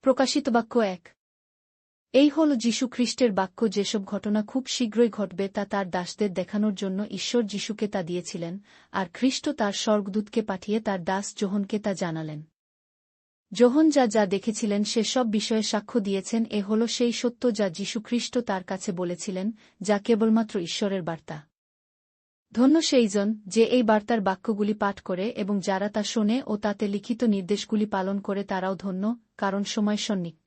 প্রকাশিত বাক্য ১। এই হল যীশু খ্রিস্টের বাক্য। যেসব ঘটনা খুব শীঘ্রই ঘটবে তা তার দাসদের দেখানোর জন্য ঈশ্বর যীশুকে তা দিয়েছিলেন, আর খ্রিস্ট তার স্বর্গদূতকে পাঠিয়ে তার দাস যোহনকে তা জানালেন। যোহন যা যা দেখেছিলেন সে সব বিষয়ে সাক্ষ্য দিয়েছেন। এ হল সেই সত্য যা যীশু খ্রিস্ট তার কাছে বলেছিলেন, যা কেবলমাত্র ঈশ্বরের বার্তা। ধন্য সেইজন যে এই বার্তার বাক্যগুলি পাঠ করে এবং যারা তা শোনে ও তাতে লিখিত নির্দেশগুলি পালন করে, তারাও ধন্য, কারণ সময় সন্নিকট।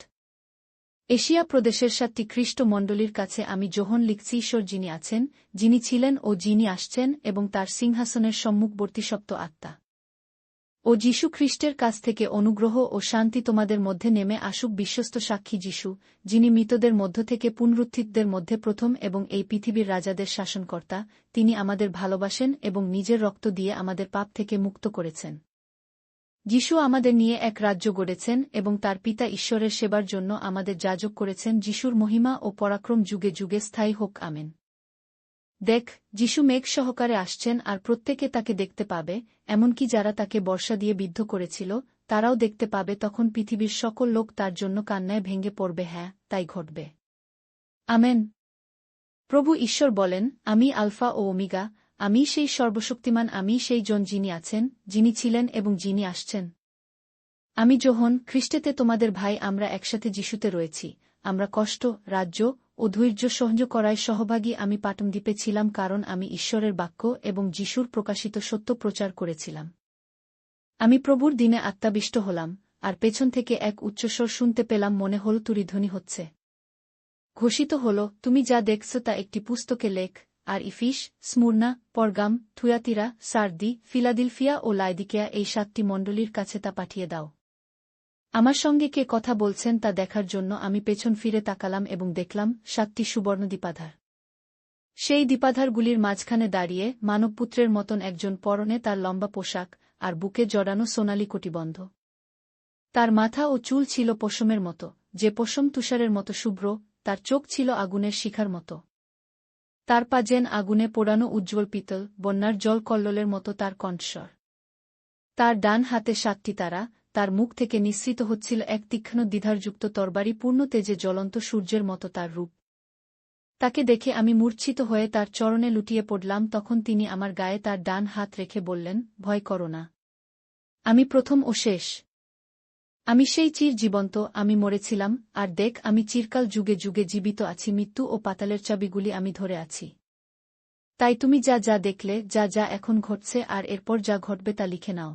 এশিয়া প্রদেশের ৭টি খ্রিস্ট মণ্ডলীর কাছে আমি যোহন লিখছি। ঈশ্বর যিনি আছেন, যিনি ছিলেন ও যিনি আসছেন এবং তার সিংহাসনের সম্মুখবর্তী সপ্ত আত্মা ও যীশু খ্রিস্টের কাছ থেকে অনুগ্রহ ও শান্তি তোমাদের মধ্যে নেমে আসুক। বিশ্বস্ত সাক্ষী যীশু, যিনি মৃতদের মধ্য থেকে পুনরুত্থিতদের মধ্যে প্রথম এবং এই পৃথিবীর রাজাদের শাসনকর্তা, তিনি আমাদের ভালোবাসেন এবং নিজের রক্ত দিয়ে আমাদের পাপ থেকে মুক্ত করেছেন। যীশু আমাদের নিয়ে এক রাজ্য গড়েছেন এবং তার পিতা ঈশ্বরের সেবার জন্য আমাদের যাজক করেছেন। যীশুর মহিমা ও পরাক্রম যুগে যুগে স্থায়ী হোক। আমেন। দেখ, যীশু মেঘ সহকারে আসছেন, আর প্রত্যেকে তাকে দেখতে পাবে, এমনকি যারা তাকে বর্ষা দিয়ে বিদ্ধ করেছিল, তারাও দেখতে পাবে। তখন পৃথিবীর সকল লোক তার জন্য কান্নায় ভেঙে পড়বে। হ্যাঁ, তাই ঘটবে। আমেন। প্রভু ঈশ্বর বলেন, আমি আলফা ও ওমেগা, আমি সেই সর্বশক্তিমান, আমি সেই জন যিনি আছেন, যিনি ছিলেন এবং যিনি আসছেন। আমি যোহন, খ্রিস্টেতে তোমাদের ভাই। আমরা একসাথে যিশুতে রয়েছি। আমরা কষ্ট, রাজ্য ও ধৈর্য সহ্য করায় সহভাগী। আমি পাটমদ্বীপে ছিলাম, কারণ আমি ঈশ্বরের বাক্য এবং যিশুর প্রকাশিত সত্য প্রচার করেছিলাম। আমি প্রভুর দিনে আত্মাবিষ্ট হলাম, আর পেছন থেকে এক উচ্চস্বর শুনতে পেলাম, মনে হল তুরিধ্বনি হচ্ছে। ঘোষিত হল, তুমি যা দেখছ তা একটি পুস্তকে লেখ, আর ইফিস, স্মুর্না, পরগাম, থুয়াতিরা, সার্দি, ফিলাদেলফিয়া ও লাইদিকেয়া এই ৭টি মণ্ডলীর কাছে তা পাঠিয়ে দাও। আমার সঙ্গে কে কথা বলছেন তা দেখার জন্য আমি পেছন ফিরে তাকালাম এবং দেখলাম ৭টি সুবর্ণ দ্বীপাধার। সেই দ্বীপাধারগুলির মাঝখানে দাঁড়িয়ে মানবপুত্রের মতন একজন, পরনে তার লম্বা পোশাক আর বুকে জড়ানো সোনালি কটিবন্ধ। তার মাথা ও চুল ছিল পশমের মতো, যে পশম তুষারের মতো শুভ্র। তার চোখ ছিল আগুনের শিখার মতো। তার পা যেন আগুনে পোড়ানো উজ্জ্বল পিতল, বন্যার জল কল্লোলের মতো তার কণ্ঠস্বর। তার ডান হাতে ৭টি তারা, তার মুখ থেকে নিঃসৃত হচ্ছিল এক তীক্ষ্ণ দ্বিধারযুক্ত তরবারি, পূর্ণ তেজে জ্বলন্ত সূর্যের মতো তার রূপ। তাকে দেখে আমি মূর্ছিত হয়ে তার চরণে লুটিয়ে পড়লাম। তখন তিনি আমার গায়ে তার ডান হাত রেখে বললেন, ভয় করো না। আমি প্রথম ও শেষ। আমি সেই চির জীবন্ত। আমি মরেছিলাম, আর দেখ, আমি চিরকাল যুগে যুগে জীবিত আছি। মৃত্যু ও পাতালের চাবিগুলি আমি ধরে আছি। তাই তুমি যা যা দেখলে, যা যা এখন ঘটছে আর এরপর যা ঘটবে তা লিখে নাও।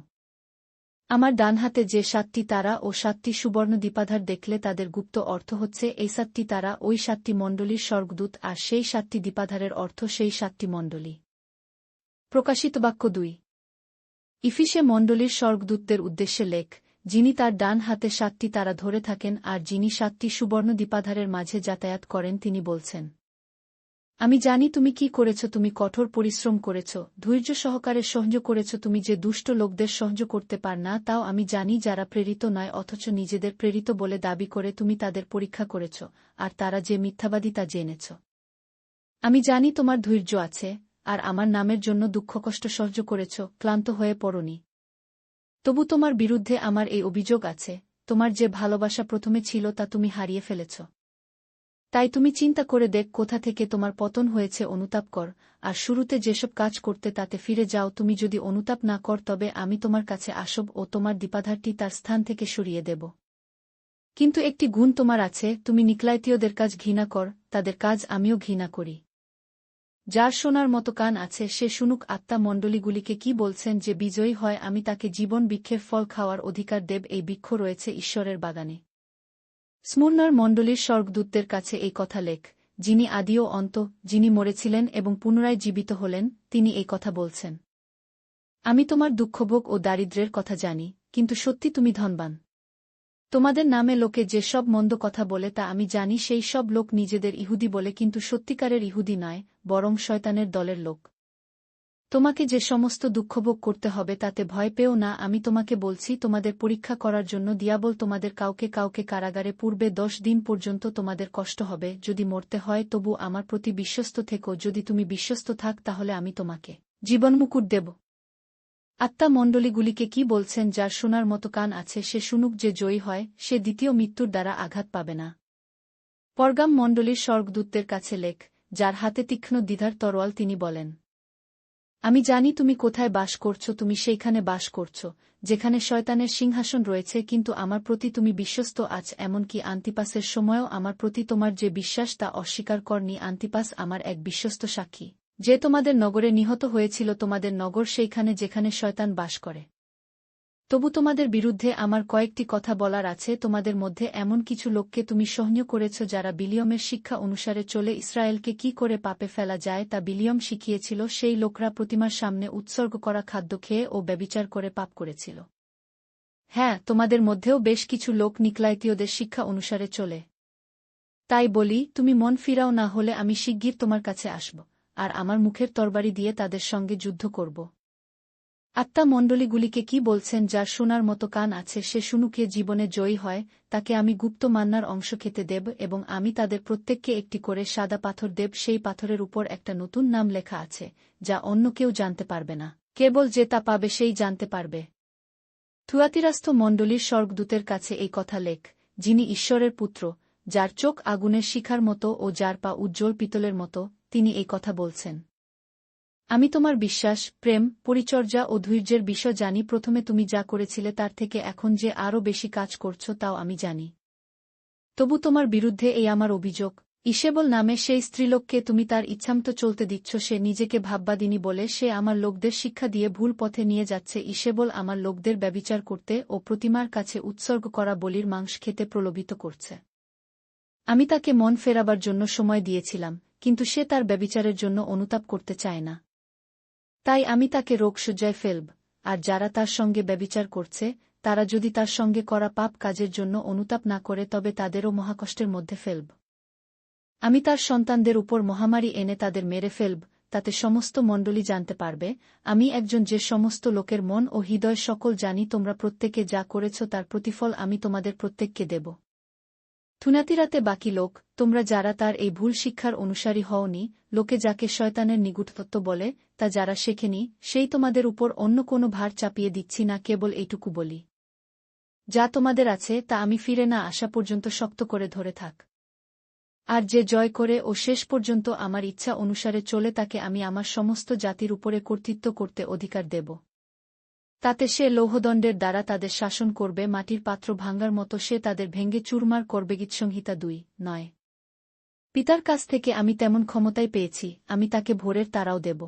আমার ডান হাতে যে ৭টি তারা ও ৭টি সুবর্ণ দ্বীপাধার দেখলে, তাদের গুপ্ত অর্থ হচ্ছে এই ৭টি তারা ওই ৭টি মণ্ডলীর স্বর্গদূত, আর সেই ৭টি দ্বীপাধারের অর্থ সেই ৭টি মণ্ডলী। প্রকাশিত বাক্য ২। ইফিসে মণ্ডলীর স্বর্গদূতদের উদ্দেশ্যে লেখ, যিনি তার ডান হাতে ৭টি তারা ধরে থাকেন আর যিনি ৭টি সুবর্ণ দ্বীপাধারের মাঝে যাতায়াত করেন, তিনি বলছেন, আমি জানি তুমি কি করেছ। তুমি কঠোর পরিশ্রম করেছ, ধৈর্য সহকারে সহ্য করেছ। তুমি যে দুষ্ট লোকদের সহ্য করতে পার না, তাও আমি জানি, যারা প্রেরিত নয় অথচ নিজেদের প্রেরিত বলে দাবি করে। তুমি তাদের পরীক্ষা করেছ, আর তারা যে মিথ্যাবাদী তা জেনেছ। আমি জানি তোমার ধৈর্য আছে, আর আমার নামের জন্য দুঃখকষ্ট সহ্য করেছ, ক্লান্ত হয়ে পড়নি। তবু তোমার বিরুদ্ধে আমার এই অভিযোগ আছে, তোমার যে ভালোবাসা প্রথমে ছিল তা তুমি হারিয়ে ফেলেছ। তাই তুমি চিন্তা করে দেখ কোথা থেকে তোমার পতন হয়েছে। অনুতাপ কর, আর শুরুতে যেসব কাজ করতে তাতে ফিরে যাও। তুমি যদি অনুতাপ না কর, তবে আমি তোমার কাছে আসব ও তোমার দ্বীপাধারটি তার স্থান থেকে সরিয়ে দেব। কিন্তু একটি গুণ তোমার আছে, তুমি নিকলাইতীয়দের কাজ ঘৃণা কর, তাদের কাজ আমিও ঘৃণা করি। যার শোনার মতো কান আছে সে শুনুক। আত্মা মণ্ডলীগুলিকে কি বলছেন, যে বিজয়ী হয় আমি তাকে জীবন বৃক্ষের ফল খাওয়ার অধিকার দেব। এই বৃক্ষ রয়েছে ঈশ্বরের বাগানে। স্মুর্নার মণ্ডলীর স্বর্গদূতদের কাছে এই কথা লেখ, যিনি আদি ও অন্ত, যিনি মরেছিলেন এবং পুনরায় জীবিত হলেন, তিনি এই কথা বলছেন, আমি তোমার দুঃখভোগ ও দারিদ্র্যের কথা জানি, কিন্তু সত্যি তুমি ধনবান। তোমাদের নামে লোকে যে সব মন্দ কথা বলে তা আমি জানি। সেই সব লোক নিজেদের ইহুদি বলে, কিন্তু সত্যিকারের ইহুদি নয়, বরং শয়তানের দলের লোক। তোমাকে যে সমস্ত দুঃখভোগ করতে হবে তাতে ভয় পেও না। আমি তোমাকে বলছি, তোমাদের পরীক্ষা করার জন্য দিয়াবল তোমাদের কাউকে কাউকে কারাগারে পূর্বে ১০ দিন পর্যন্ত তোমাদের কষ্ট হবে। যদি মরতে হয় তবু আমার প্রতি বিশ্বস্ত থেকো। যদি তুমি বিশ্বস্ত থাক, তাহলে আমি তোমাকে জীবনমুকুট দেব। আত্মা মণ্ডলীগুলিকে কি বলছেন? যার শোনার মতো কান আছে সে শুনুক, যে জয়ী হয় সে দ্বিতীয় মৃত্যুর দ্বারা আঘাত পাবে না। পরগাম মণ্ডলীর স্বর্গদূতদের কাছে লেখ, যার হাতে তীক্ষ্ণ দ্বিধার তরোয়াল, তিনি বলেন, আমি জানি তুমি কোথায় বাস করছ, তুমি সেইখানে বাস করছ যেখানে শয়তানের সিংহাসন রয়েছে, কিন্তু আমার প্রতি তুমি বিশ্বস্ত আছ, এমনকি আন্তিপাসের সময়ও আমার প্রতি তোমার যে বিশ্বাস তা অস্বীকার করনি। আন্তিপাস আমার এক বিশ্বস্ত সাক্ষী, যে তোমাদের নগরে নিহত হয়েছিল, তোমাদের নগর সেইখানে যেখানে শয়তান বাস করে। তবু তোমাদের বিরুদ্ধে আমার কয়েকটি কথা বলার আছে। তোমাদের মধ্যে এমন কিছু লোককে তুমি সহ্য করেছ, যারা বিলিয়মের শিক্ষা অনুসারে চলে ইসরায়েলকে কি করে পাপে ফেলা যায় তা বিলিয়ম শিখিয়েছিল। সেই লোকরা প্রতিমার সামনে উৎসর্গ করা খাদ্য খেয়ে ও ব্যভিচার করে পাপ করেছিল। হ্যাঁ, তোমাদের মধ্যেও বেশ কিছু লোক নিকলাইতীয়দের শিক্ষা অনুসারে চলে। তাই বলি, তুমি মন ফিরাও, না হলে আমি শিগগির তোমার কাছে আসব, আর আমার মুখের তরবারি দিয়ে তাদের সঙ্গে যুদ্ধ করব। আত্মা মণ্ডলীগুলিকে কি বলছেন? যার শোনার মতো কান আছে সে শুনুকে জীবনে জয়ী হয়, তাকে আমি গুপ্ত মান্নার অংশ খেতে দেব, এবং আমি তাদের প্রত্যেককে একটি করে সাদা পাথর দেব। সেই পাথরের উপর একটা নতুন নাম লেখা আছে, যা অন্য কেউ জানতে পারবে না, কেবল যে তা পাবে সেই জানতে পারবে। থুয়াতিরাস্থ মণ্ডলীর স্বর্গদূতের কাছে এই কথা লেখ, যিনি ঈশ্বরের পুত্র, যার চোখ আগুনের শিখার মতো ও যার পা উজ্জ্বল পিতলের মতো, তিনি এই কথা বলছেন, আমি তোমার বিশ্বাস, প্রেম, পরিচর্যা ও ধৈর্যের বিষয় জানি। প্রথমে তুমি যা করেছিলে তার থেকে এখন যে আরও বেশি কাজ করছ তাও আমি জানি। তবু তোমার বিরুদ্ধে এই আমার অভিযোগ, ইসেবল নামে সেই স্ত্রীলোককে তুমি তার ইচ্ছামতো চলতে দিচ্ছ। সে নিজেকে ভাববাদিনী বলে সে আমার লোকদের শিক্ষা দিয়ে ভুল পথে নিয়ে যাচ্ছে। ইসেবল আমার লোকদের ব্যভিচার করতে ও প্রতিমার কাছে উৎসর্গ করা বলির মাংস খেতে প্রলোভিত করছে। আমি তাকে মন ফেরাবার জন্য সময় দিয়েছিলাম, কিন্তু সে তার ব্যভিচারের জন্য অনুতাপ করতে চায় না। তাই আমি তাকে রোগশয্যায় ফেলব, আর যারা তার সঙ্গে ব্যভিচার করছে তারা যদি তার সঙ্গে করা পাপ কাজের জন্য অনুতাপ না করে, তবে তাদেরও মহাকষ্টের মধ্যে ফেলব। আমি তার সন্তানদের উপর মহামারী এনে তাদের মেরে ফেলব, তাতে সমস্ত মণ্ডলী জানতে পারবে আমি একজন, যে সমস্ত লোকের মন ও হৃদয় সকল জানি। তোমরা প্রত্যেকে যা করেছ তার প্রতিফল আমি তোমাদের প্রত্যেককে দেব। থুনাতিরাতে বাকি লোক, তোমরা যারা তার এই ভুল শিক্ষার অনুসারী হওনি, লোকে যাকে শয়তানের নিগুড়তত্ত্ব বলে তা যারা শেখেনি, সেই তোমাদের উপর অন্য কোনো ভার চাপিয়ে দিচ্ছি না, কেবল এইটুকু বলি, যা তোমাদের আছে তা আমি ফিরে না আসা পর্যন্ত শক্ত করে ধরে থাক। আর যে জয় করে ও শেষ পর্যন্ত আমার ইচ্ছা অনুসারে চলে, তাকে আমি আমার সমস্ত জাতির উপরে কর্তৃত্ব করতে অধিকার দেব। তাতে সে লৌহদণ্ডের দ্বারা তাদের শাসন করবে, মাটির পাত্র ভাঙ্গার মতো সে তাদের ভেঙ্গে চুরমার করবে। গীতসংহিতা 2:9। পিতার কাছ থেকে আমি তেমন ক্ষমতাই পেয়েছি, আমি তাকে ভোরের তারাও দেব।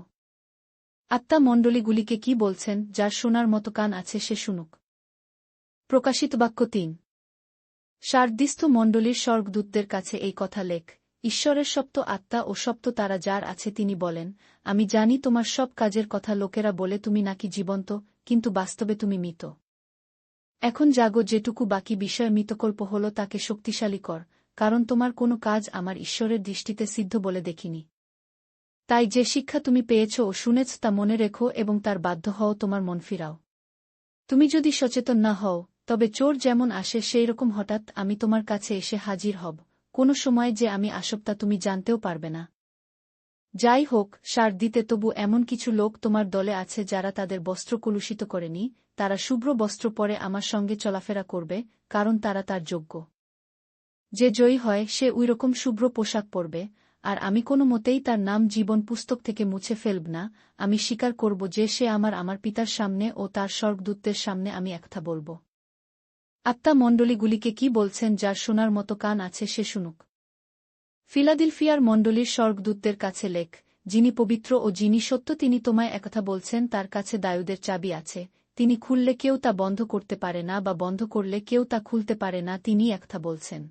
আত্মা মণ্ডলীগুলিকে কি বলছেন? যার শোনার মতো কান আছে সে শুনুক। প্রকাশিত বাক্য 3। সার্দিস্থ মণ্ডলীর স্বর্গদূতদের কাছে এই কথা লেখ, ঈশ্বরের সপ্ত আত্মা ও সপ্ত তারা যার আছে তিনি বলেন, আমি জানি তোমার সব কাজের কথা। লোকেরা বলে তুমি নাকি জীবন্ত, কিন্তু বাস্তবে তুমি মৃত। এখন জাগো, যেটুকু বাকি বিষয় মৃতকল্প হল তাকে শক্তিশালী কর, কারণ তোমার কোনো কাজ আমার ঈশ্বরের দৃষ্টিতে সিদ্ধ বলে দেখিনি। তাই যে শিক্ষা তুমি পেয়েছ ও শুনেছ তা মনে রেখো এবং তার বাধ্য হও, তোমার মন ফিরাও। তুমি যদি সচেতন না হও, তবে চোর যেমন আসে সেই রকম হঠাৎ আমি তোমার কাছে এসে হাজির হব, কোনো সময় যে আমি আসব তা তুমি জানতেও পারবে না। যাই হোক, সার দিতে তবু এমন কিছু লোক তোমার দলে আছে যারা তাদের বস্ত্র কলুষিত করেনি, তারা শুভ্র বস্ত্র পরে আমার সঙ্গে চলাফেরা করবে, কারণ তারা তার যোগ্য। যে জয়ী হয় সে ওইরকম শুভ্র পোশাক পরবে, আর আমি কোনো মতেই তার নাম জীবন পুস্তক থেকে মুছে ফেলব না। আমি স্বীকার করব যে সে আমার পিতার সামনে ও তার স্বর্গদূতদের সামনে আমি একথা বলব। আত্মা মণ্ডলীগুলিকে কি বলছেন? যার শোনার মতো কান আছে সে শুনুক। ফিলাদেলফিয়ার মণ্ডলীর স্বর্গদূতদের কাছে লেখ, যিনি পবিত্র ও যিনি সত্য, তিনি তোমায় একথা বলছেন, তার কাছে দায়ুদের চাবি আছে, তিনি খুললে কেউ তা বন্ধ করতে পারে না, বা বন্ধ করলে কেউ তা খুলতে পারে না, তিনি একথা বলছেন,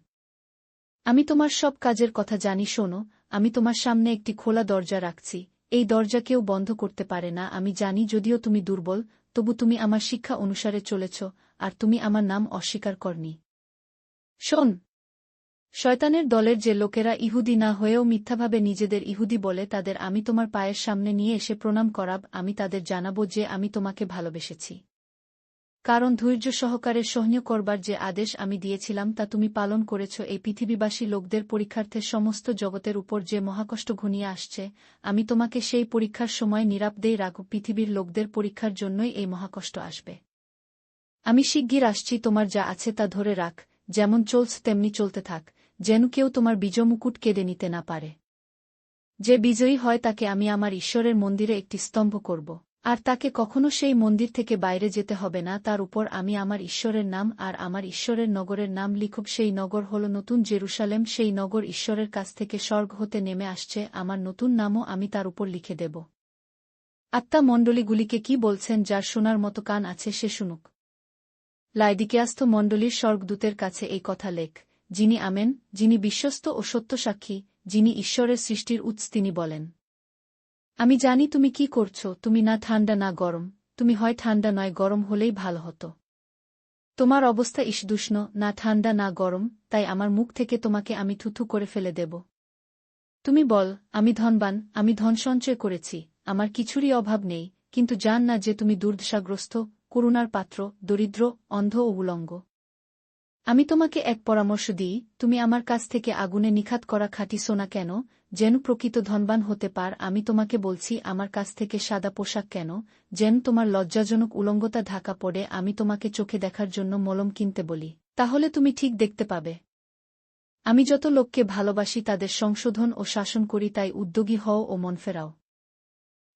আমি তোমার সব কাজের কথা জানি। শোনো, আমি তোমার সামনে একটি খোলা দরজা রাখছি, এই দরজা কেউ বন্ধ করতে পারে না। আমি জানি যদিও তুমি দুর্বল, তবু তুমি আমার শিক্ষা অনুসারে চলেছ, আর তুমি আমার নাম অস্বীকার করনি। শোন, শয়তানের দলের যে লোকেরা ইহুদি না হয়েও মিথ্যাভাবে নিজেদের ইহুদি বলে, তাদের আমি তোমার পায়ের সামনে নিয়ে এসে প্রণাম করাব। আমি তাদের জানাব যে আমি তোমাকে ভালোবেসেছি। কারণ ধৈর্য সহকারে সহ্য করবার যে আদেশ আমি দিয়েছিলাম তা তুমি পালন করেছ। এই পৃথিবীবাসী লোকদের পরীক্ষার্থে সমস্ত জগতের উপর যে মহাকষ্ট ঘনিয়ে আসছে, আমি তোমাকে সেই পরীক্ষার সময় নিরাপদেই রাখব। পৃথিবীর লোকদের পরীক্ষার জন্যই এই মহাকষ্ট আসবে। আমি শিগগির আসছি, তোমার যা আছে তা ধরে রাখ, যেমন চলছ তেমনি চলতে থাক, যেন কেউ তোমার বিজয়মুকুট কেড়ে নিতে না পারে। যে বিজয়ী হয় তাকে আমি আমার ঈশ্বরের মন্দিরে একটি স্তম্ভ করব, আর তাকে কখনো সেই মন্দির থেকে বাইরে যেতে হবে না। তার উপর আমি আমার ঈশ্বরের নাম আর আমার ঈশ্বরের নগরের নাম লিখব। সেই নগর হল নতুন জেরুসালেম। সেই নগর ঈশ্বরের কাছ থেকে স্বর্গ হতে নেমে আসছে, আমার নতুন নামও আমি তার উপর লিখে দেব। আত্মা মণ্ডলীগুলিকে কি বলছেন? যার শোনার মতো কান আছে সে শুনুক। লাইদিকেয়াস্থ মণ্ডলীর স্বর্গদূতের কাছে এই কথা লেখ, যিনি আমেন, যিনি বিশ্বস্ত ও সত্যসাক্ষী, যিনি ঈশ্বরের সৃষ্টির উৎস, তিনি বলেন, আমি জানি তুমি কি করছ, তুমি না ঠান্ডা না গরম, তুমি হয় ঠান্ডা নয় গরম হলেই ভালো হতো। তোমার অবস্থা ঈষদুষ্ণ, না ঠান্ডা না গরম, তাই আমার মুখ থেকে তোমাকে আমি থুথু করে ফেলে দেব। তুমি বল, আমি ধনবান, আমি ধন সঞ্চয় করেছি, আমার কিছুরই অভাব নেই, কিন্তু জান না যে তুমি দুর্দশাগ্রস্ত, করুণার পাত্র, দরিদ্র, অন্ধ ও উলঙ্গ। আমি তোমাকে এক পরামর্শ দিই, তুমি আমার কাছ থেকে আগুনে নিখাত করা খাঁটি সোনা কেন, যেন প্রকৃত ধনবান হতে পার। আমি তোমাকে বলছি, আমার কাছ থেকে সাদা পোশাক কেন, যেন তোমার লজ্জাজনক উলঙ্গতা ঢাকা পড়ে। আমি তোমাকে চোখে দেখার জন্য মলম কিনতে বলি, তাহলে তুমি ঠিক দেখতে পাবে। আমি যত লোককে ভালোবাসি তাদের সংশোধন ও শাসন করি, তাই উদ্যোগী হও ও মন ফেরাও।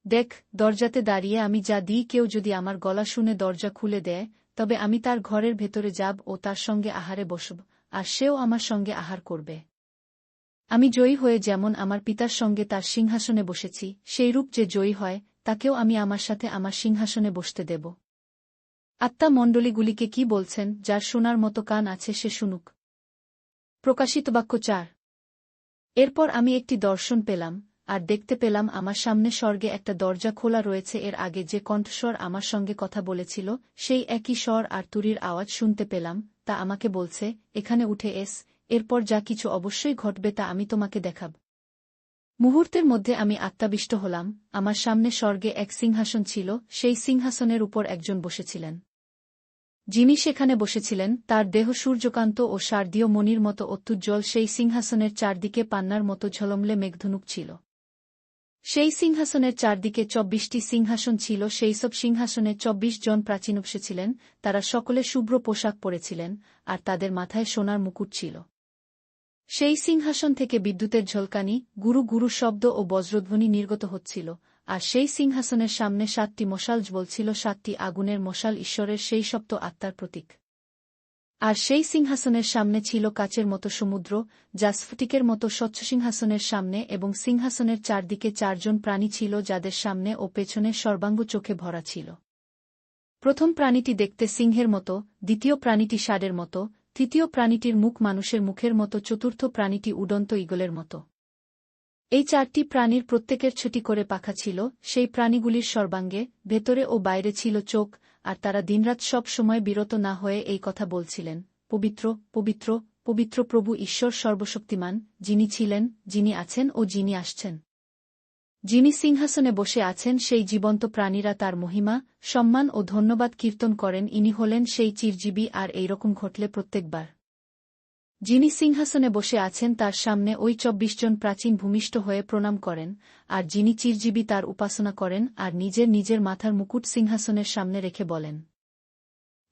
দেখ, দরজাতে দাঁড়িয়ে আমি যা দিই, কেউ যদি আমার গলা শুনে দরজা খুলে দেয়, তবে আমি তার ঘরের ভেতরে যাব ও তার সঙ্গে আহারে বসব, আর সেও আমার সঙ্গে আহার করবে। আমি জয়ী হয়ে যেমন আমার পিতার সঙ্গে তার সিংহাসনে বসেছি, সেইরূপ যে জয়ী হয় তাকেও আমি আমার সাথে আমার সিংহাসনে বসতে দেব। আত্মা মণ্ডলীগুলিকে কি বলছেন? যার শোনার মতো কান আছে সে শুনুক। প্রকাশিত বাক্য 4। এরপর আমি একটি দর্শন পেলাম, আর দেখতে পেলাম আমার সামনে স্বর্গে একটা দরজা খোলা রয়েছে। এর আগে যে কণ্ঠস্বর আমার সঙ্গে কথা বলেছিল, সেই একই স্বর আর তুরির আওয়াজ শুনতে পেলাম, তা আমাকে বলছে, এখানে উঠে এস, এরপর যা কিছু অবশ্যই ঘটবে তা আমি তোমাকে দেখাব। মুহূর্তের মধ্যে আমি আত্মাবিষ্ট হলাম। আমার সামনে স্বর্গে এক সিংহাসন ছিল, সেই সিংহাসনের উপর একজন বসেছিলেন। যিনি সেখানে বসেছিলেন তার দেহ সূর্যকান্ত ও শারদীয় মণির মতো অত্যুজ্জ্বল। সেই সিংহাসনের চারদিকে পান্নার মতো ঝলমলে মেঘধনুক ছিল। সেই সিংহাসনের চারদিকে 24টি সিংহাসন ছিল। সেইসব সিংহাসনে 24 জন প্রাচীন বসেছিলেন, তারা সকলে শুভ্র পোশাক পরেছিলেন, আর তাদের মাথায় সোনার মুকুট ছিল। সেই সিংহাসন থেকে বিদ্যুতের ঝলকানি, গুরু গুরু শব্দ ও বজ্রধ্বনি নির্গত হচ্ছিল, আর সেই সিংহাসনের সামনে 7টি মশাল জ্বলছিল। 7টি আগুনের মশাল ঈশ্বরের সেই সপ্ত আত্মার প্রতীক। আর সেই সিংহাসনের সামনে ছিল কাচের মতো সমুদ্র, যা স্ফটিকের মতো স্বচ্ছ। সিংহাসনের সামনে এবং সিংহাসনের চারদিকে 4 জন প্রাণী ছিল, যাদের সামনে ও পেছনে সর্বাঙ্গ চোখে ভরা ছিল। প্রথম প্রাণীটি দেখতে সিংহের মতো, দ্বিতীয় প্রাণীটি ষাঁড়ের মতো, তৃতীয় প্রাণীটির মুখ মানুষের মুখের মতো, চতুর্থ প্রাণীটি উড়ন্ত ঈগলের মতো। এই 4টি প্রাণীর প্রত্যেকের 6টি করে পাখা ছিল। সেই প্রাণীগুলির সর্বাঙ্গে, ভেতরে ও বাইরে ছিল চোখ, আর তারা দিনরাত সব সময় বিরত না হয়ে এই কথা বলছিলেন, পবিত্র, পবিত্র, পবিত্র প্রভু ঈশ্বর সর্বশক্তিমান, যিনি ছিলেন, যিনি আছেন ও যিনি আসছেন। যিনি সিংহাসনে বসে আছেন। সেই জীবন্ত প্রাণীরা তার মহিমা, সম্মান ও ধন্যবাদ কীর্তন করেন। ইনি হলেন সেই চিরজীবী, আর এইরকম ঘটলে প্রত্যেকবার যিনি সিংহাসনে বসে আছেন তার সামনে ওই 24 জন প্রাচীন ভূমিষ্ঠ হয়ে প্রণাম করেন, আর যিনি চিরজীবী তার উপাসনা করেন, আর নিজের নিজের মাথার মুকুট সিংহাসনের সামনে রেখে বলেন,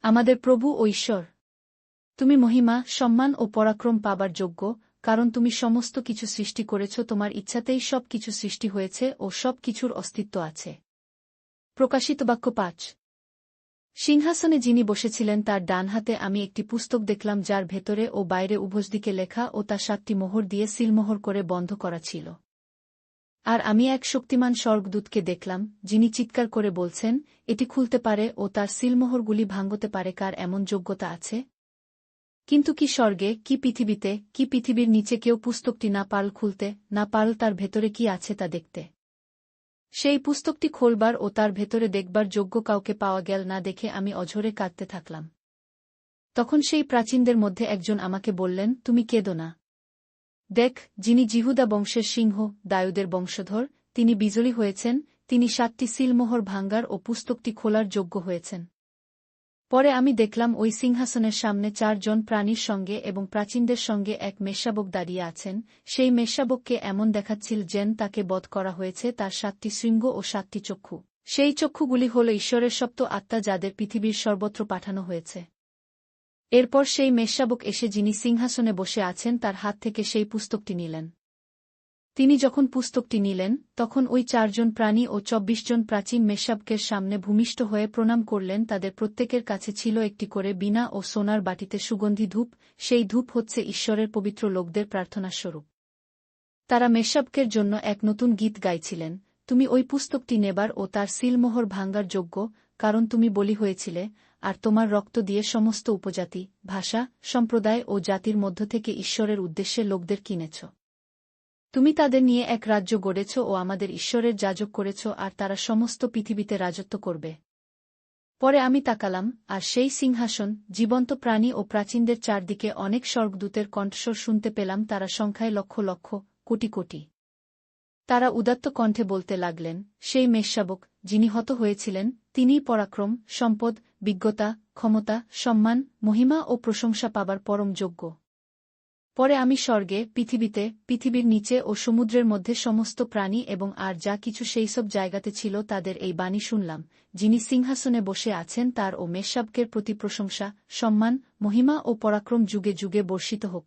আমাদের প্রভু ও ঈশ্বর, তুমি মহিমা, সম্মান ও পরাক্রম পাবার যোগ্য, কারণ তুমি সমস্ত কিছু সৃষ্টি করেছ, তোমার ইচ্ছাতেই সব কিছু সৃষ্টি হয়েছে ও সব কিছুর অস্তিত্ব আছে। প্রকাশিত বাক্য 5। সিংহাসনে যিনি বসেছিলেন তার ডান হাতে আমি একটি পুস্তক দেখলাম, যার ভেতরে ও বাইরে উভয়দিকে লেখা ও তা 7টি মোহর দিয়ে সিলমোহর করে বন্ধ করা ছিল। আর আমি এক শক্তিমান স্বর্গদূতকে দেখলাম, যিনি চিৎকার করে বলছেন, এটি খুলতে পারে ও তার সিলমোহরগুলি ভাঙতে পারে কার এমন যোগ্যতা আছে? কিন্তু কি স্বর্গে, কি পৃথিবীতে, কি পৃথিবীর নিচে কেউ পুস্তকটি না পারল খুলতে, না পারল তার ভেতরে কি আছে তা দেখতে। সেই পুস্তকটি খোলবার ও তার ভেতরে দেখবার যোগ্য কাউকে পাওয়া গেল না দেখে আমি অঝরে কাঁদতে থাকলাম। তখন সেই প্রাচীনদের মধ্যে একজন আমাকে বললেন, তুমি কেঁদো না। দেখ, যিনি জিহুদা বংশের সিংহ, দাউদের বংশধর, তিনি বিজয়ী হয়েছেন, তিনি 7টি সিলমোহর ভাঙার ও পুস্তকটি খোলার যোগ্য হয়েছেন। পরে আমি দেখলাম ওই সিংহাসনের সামনে 4 জন প্রাণীর সঙ্গে এবং প্রাচীনদের সঙ্গে এক মেষশাবক দাঁড়িয়ে আছেন। সেই মেষশাবককে এমন দেখাচ্ছিল যেন তাকে বধ করা হয়েছে তার 7টি শৃঙ্গ ও 7টি চক্ষু। সেই চক্ষুগুলি হল ঈশ্বরের সপ্ত আত্মা যাদের পৃথিবীর সর্বত্র পাঠানো হয়েছে। এরপর সেই মেষশাবক এসে যিনি সিংহাসনে বসে আছেন তার হাত থেকে সেই পুস্তকটি নিলেন। তিনি যখন পুস্তকটি নিলেন তখন ওই 4 জন প্রাণী ও 24 জন প্রাচীন মেষশাবকের সামনে ভূমিষ্ঠ হয়ে প্রণাম করলেন। তাদের প্রত্যেকের কাছে ছিল একটি করে বীণা ও সোনার বাটিতে সুগন্ধি ধূপ। সেই ধূপ হচ্ছে ঈশ্বরের পবিত্র লোকদের প্রার্থনার স্বরূপ। তারা মেষশাবকের জন্য এক নতুন গীত গাইছিলেন, তুমি ওই পুস্তকটি নেবার ও তার সিলমোহর ভাঙ্গার যোগ্য, কারণ তুমি বলি হয়েছিলে, আর তোমার রক্ত দিয়ে সমস্ত উপজাতি, ভাষা, সম্প্রদায় ও জাতির মধ্য থেকে ঈশ্বরের উদ্দেশ্যে লোকদের কিনেছ। তুমি তাদের নিয়ে এক রাজ্য গড়েছ ও আমাদের ঈশ্বরের যাজক করেছ, আর তারা সমস্ত পৃথিবীতে রাজত্ব করবে। পরে আমি তাকালাম, আর সেই সিংহাসন, জীবন্ত প্রাণী ও প্রাচীনদের চারদিকে অনেক স্বর্গদূতের কণ্ঠস্বর শুনতে পেলাম, তারা সংখ্যায় লক্ষ লক্ষ, কোটি কোটি। তারা উদাত্ত কণ্ঠে বলতে লাগলেন, সেই মেষশাবক, যিনি হত হয়েছিলেন, তিনিই পরাক্রম, সম্পদ, বিজ্ঞতা, ক্ষমতা, সম্মান, মহিমা ও প্রশংসা পাবার পরম যোগ্য। পরে আমি স্বর্গে, পৃথিবীতে, পৃথিবীর নিচে ও সমুদ্রের মধ্যে সমস্ত প্রাণী এবং আর যা কিছু সেইসব জায়গাতে ছিল তাদের এই বাণী শুনলাম, যিনি সিংহাসনে বসে আছেন তার ও মেষশাবকের প্রতি প্রশংসা, সম্মান, মহিমা ও পরাক্রম যুগে যুগে বর্ষিত হোক।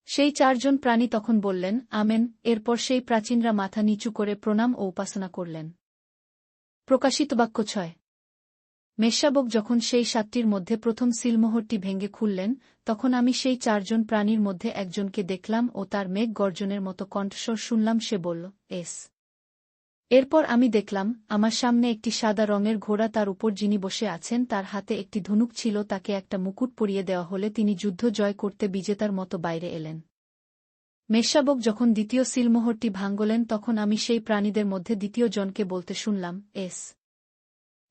সেই 4 জন প্রাণী তখন বললেন, আমেন। এরপর সেই প্রাচীনরা মাথা নিচু করে প্রণাম ও উপাসনা করলেন। প্রকাশিত বাক্য 6। মেষশাবক যখন সেই 7টির মধ্যে প্রথম সিলমোহরটি ভেঙে খুললেন, তখন আমি সেই 4 জন প্রাণীর মধ্যে একজনকে দেখলাম ও তার মেঘ গর্জনের মতো কণ্ঠস্বর শুনলাম, সে বলল, এস। এরপর আমি দেখলাম, আমার সামনে একটি সাদা রঙের ঘোড়া, তার উপর যিনি বসে আছেন তার হাতে একটি ধনুক ছিল, তাকে একটা মুকুট পরিয়ে দেওয়া হলে তিনি যুদ্ধ জয় করতে বিজেতার মতো বাইরে এলেন। মেষশাবক যখন দ্বিতীয় সিলমোহরটি ভাঙলেন তখন আমি সেই প্রাণীদের মধ্যে দ্বিতীয় জনকে বলতে শুনলাম, এস।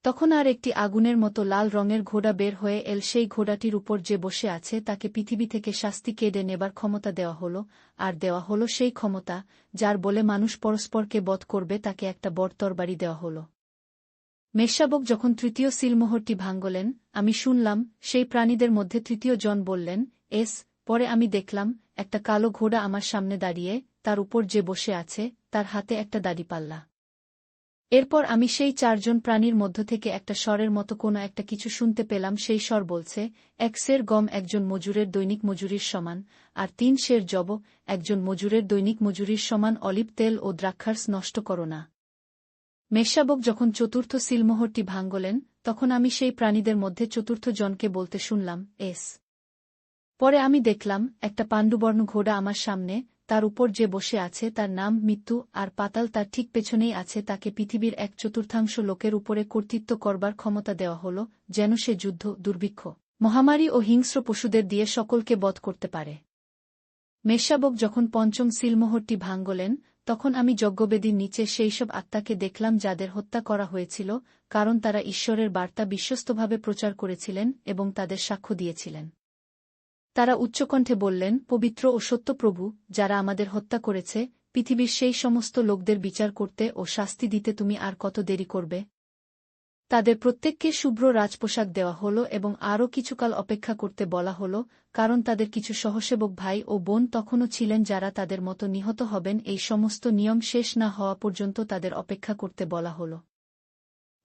তখন আর একটি আগুনের মতো লাল রঙের ঘোড়া বের হয়ে এল, সেই ঘোড়াটির উপর যে বসে আছে তাকে পৃথিবী থেকে শাস্তি কেড়ে নেবার ক্ষমতা দেওয়া হল, আর দেওয়া হল সেই ক্ষমতা, যার বলে মানুষ পরস্পরকে বধ করবে, তাকে একটা বড় তরবারি দেওয়া হল। মেষশাবক যখন তৃতীয় সিলমোহরটি ভাঙলেন, আমি শুনলাম, সেই প্রাণীদের মধ্যে তৃতীয় জন বললেন, এস। পরে আমি দেখলাম, একটা কালো ঘোড়া আমার সামনে দাঁড়িয়ে, তার উপর যে বসে আছে তার হাতে একটা দাড়িপাল্লা। এরপর আমি সেই 4 জন প্রাণীর মধ্য থেকে একটা স্বরের মতো কোনো একটা কিছু শুনতে পেলাম, সেই স্বর বলছে, 1 সের গম একজন মজুরের দৈনিক মজুরির সমান, আর 3 সের যব একজন মজুরের দৈনিক মজুরির সমান, অলিভ তেল ও দ্রাক্ষারস নষ্ট করো না। মেষশাবক যখন চতুর্থ সিলমোহরটি ভাঙলেন, তখন আমি সেই প্রাণীদের মধ্যে চতুর্থ জনকে বলতে শুনলাম, এস। পরে আমি দেখলাম, একটা পাণ্ডুবর্ণ ঘোড়া আমার সামনে, তার উপর যে বসে আছে তার নাম মৃত্যু, আর পাতাল তার ঠিক পেছনেই আছে, তাকে পৃথিবীর 1/4 লোকের উপরে কর্তৃত্ব করবার ক্ষমতা দেওয়া হল, যেন সে যুদ্ধ, দুর্ভিক্ষ, মহামারী ও হিংস্র পশুদের দিয়ে সকলকে বধ করতে পারে। মেষশাবক যখন পঞ্চম সিলমোহরটি ভাঙলেন, তখন আমি যজ্ঞবেদীর নিচে সেইসব আত্মাকে দেখলাম যাদের হত্যা করা হয়েছিল, কারণ তারা ঈশ্বরের বার্তা বিশ্বস্তভাবে প্রচার করেছিলেন এবং তাদের সাক্ষ্য দিয়েছিলেন। তারা উচ্চকণ্ঠে বললেন, পবিত্র ও সত্য প্রভু, যারা আমাদের হত্যা করেছে, পৃথিবীর সেই সমস্ত লোকদের বিচার করতে ও শাস্তি দিতে তুমি আর কত দেরি করবে? তাদের প্রত্যেককে শুভ্র রাজপোশাক দেওয়া হল এবং আরও কিছুকাল অপেক্ষা করতে বলা হল, কারণ তাদের কিছু সহসেবক ভাই ও বোন তখনও ছিলেন যারা তাদের মতো নিহত হবেন, এই সমস্ত নিয়ম শেষ না হওয়া পর্যন্ত তাদের অপেক্ষা করতে বলা হল।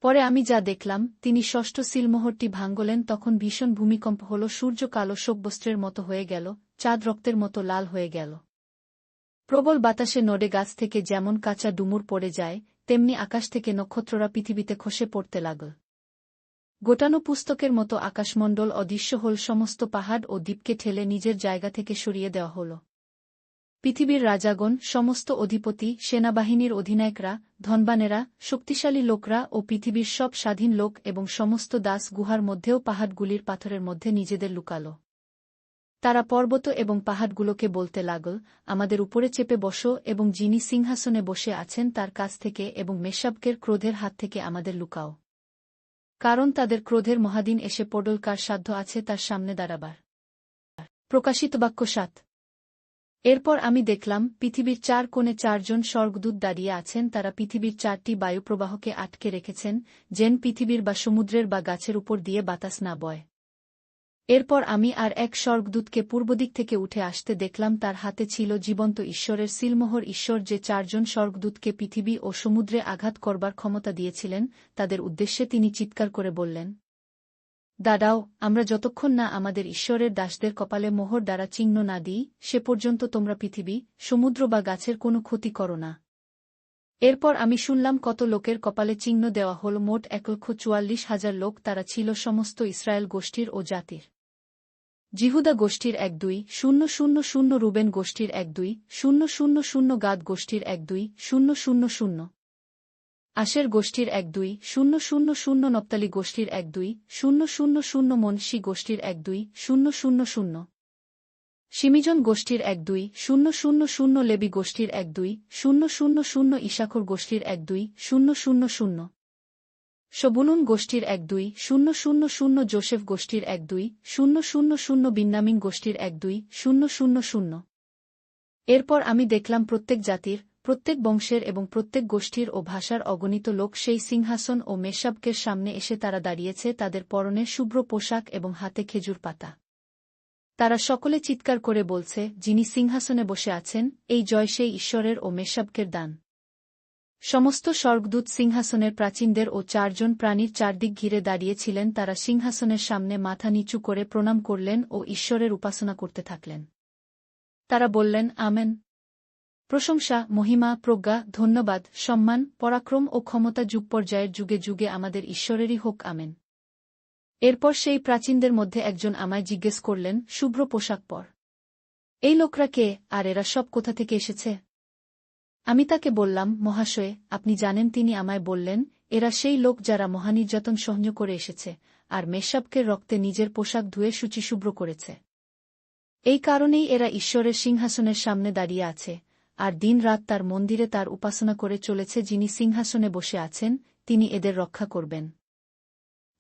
পরে আমি যা দেখলাম, তিনি ষষ্ঠ সিলমোহরটি ভাঙলেন, তখন ভীষণ ভূমিকম্প হল, সূর্য কালো শোকবস্ত্রের মতো হয়ে গেল, চাঁদ রক্তের মতো লাল হয়ে গেল। প্রবল বাতাসে নড়ে গাছ থেকে যেমন কাঁচা ডুমুর পড়ে যায়, তেমনি আকাশ থেকে নক্ষত্ররা পৃথিবীতে খসে পড়তে লাগল। গোটানো পুস্তকের মতো আকাশমণ্ডল অদৃশ্য হল, সমস্ত পাহাড় ও দ্বীপকে ঠেলে নিজের জায়গা থেকে সরিয়ে দেওয়া হল। পৃথিবীর রাজাগণ, সমস্ত অধিপতি, সেনাবাহিনীর অধিনায়করা, ধনবানেরা, শক্তিশালী লোকরা ও পৃথিবীর সব স্বাধীন লোক এবং সমস্ত দাস গুহার মধ্যেও পাহাড়গুলির পাথরের মধ্যে নিজেদের লুকাল। তারা পর্বত এবং পাহাড়গুলোকে বলতে লাগল, আমাদের উপরে চেপে বসো এবং যিনি সিংহাসনে বসে আছেন তার কাছ থেকে এবং মেষশাবকের ক্রোধের হাত থেকে আমাদের লুকাও। কারণ তাদের ক্রোধের মহাদিন এসে পড়ল, কার সাধ্য আছে তার সামনে দাঁড়াবার। প্রকাশিত বাক্য 7। এরপর আমি দেখলাম পৃথিবীর ৪ কোণে ৪ জন স্বর্গদূত দাঁড়িয়ে আছেন। তারা পৃথিবীর ৪টি বায়ুপ্রবাহকে আটকে রেখেছেন, যেন পৃথিবীর বা সমুদ্রের বা গাছের উপর দিয়ে বাতাস না বয়। এরপর আমি আর এক স্বর্গদূতকে পূর্বদিক থেকে উঠে আসতে দেখলাম। তার হাতে ছিল জীবন্ত ঈশ্বরের সিলমোহর। ঈশ্বর যে ৪ জন স্বর্গদূতকে পৃথিবী ও সমুদ্রে আঘাত করবার ক্ষমতা দিয়েছিলেন, তাদের উদ্দেশ্যে তিনি চিৎকার করে বললেন, দাঁড়াও, আমরা যতক্ষণ না আমাদের ঈশ্বরের দাসদের কপালে মোহর দ্বারা চিহ্ন না দিই, সে পর্যন্ত তোমরা পৃথিবী, সমুদ্র বা গাছের কোনো ক্ষতি করো না। এরপর আমি শুনলাম কত লোকের কপালে চিহ্ন দেওয়া হল। মোট ১,৪৪,০০০ লোক। তারা ছিল সমস্ত ইসরায়েল গোষ্ঠীর ও জাতির। জিহুদা গোষ্ঠীর ১,২,০০০ রুবেন গোষ্ঠীর ১,২,০০০ গাদ গোষ্ঠীর ১,২,০০০ আশের গোষ্ঠীর ১,২,০০০ নপ্তালি গোষ্ঠীর ১,২,০০০ মনশি গোষ্ঠীর ১,২,০০০ শিমিজন গোষ্ঠীর ১,২,০০০ লেবি গোষ্ঠীর ১,২,০০০ ইসাখর গোষ্ঠীর ১,২,০০০ শবুলুন গোষ্ঠীর ১,২,০০০ যোসেফ গোষ্ঠীর ১,২,০০০ বিন্যামিন গোষ্ঠীর ১,২,০০০ এরপর আমি দেখলাম প্রত্যেক জাতির, প্রত্যেক বংশের এবং প্রত্যেক গোষ্ঠীর ও ভাষার অগণিত লোক সেই সিংহাসন ও মেশাবকের সামনে এসে তারা দাঁড়িয়েছে, তাদের পরনে শুভ্র পোশাক এবং হাতে খেজুর পাতা। তারা সকলে চিৎকার করে বলছে, যিনি সিংহাসনে বসে আছেন, এই জয় সেই ঈশ্বরের ও মেশাবকের দান। সমস্ত স্বর্গদূত সিংহাসনের প্রাচীনদের ও ৪ জন প্রাণীর চারদিক ঘিরে দাঁড়িয়েছিলেন। তারা সিংহাসনের সামনে মাথা নিচু করে প্রণাম করলেন ও ঈশ্বরের উপাসনা করতে থাকলেন। তারা বললেন, আমেন। প্রশংসা, মহিমা, প্রজ্ঞা, ধন্যবাদ, সম্মান, পরাক্রম ও ক্ষমতা যুগ পর্যায়ের যুগে যুগে আমাদের ঈশ্বরেরই হোক, আমেন। এরপর সেই প্রাচীনদের মধ্যে একজন আমায় জিজ্ঞেস করলেন, শুভ্র পোশাক পর, এই লোকরা কে, আর এরা সব কোথা থেকে এসেছে? আমি তাকে বললাম, মহাশয়, আপনি জানেন। তিনি আমায় বললেন, এরা সেই লোক যারা মহানির্যাতন সহ্য করে এসেছে, আর মেশাবকের রক্তে নিজের পোশাক ধুয়ে শুচিশুভ্র করেছে। এই কারণেই এরা ঈশ্বরের সিংহাসনের সামনে দাঁড়িয়ে আছে, আর দিন-রাত তার মন্দিরে তার উপাসনা করে চলেছে। যিনি সিংহাসনে বসে আছেন, তিনি এদের রক্ষা করবেন।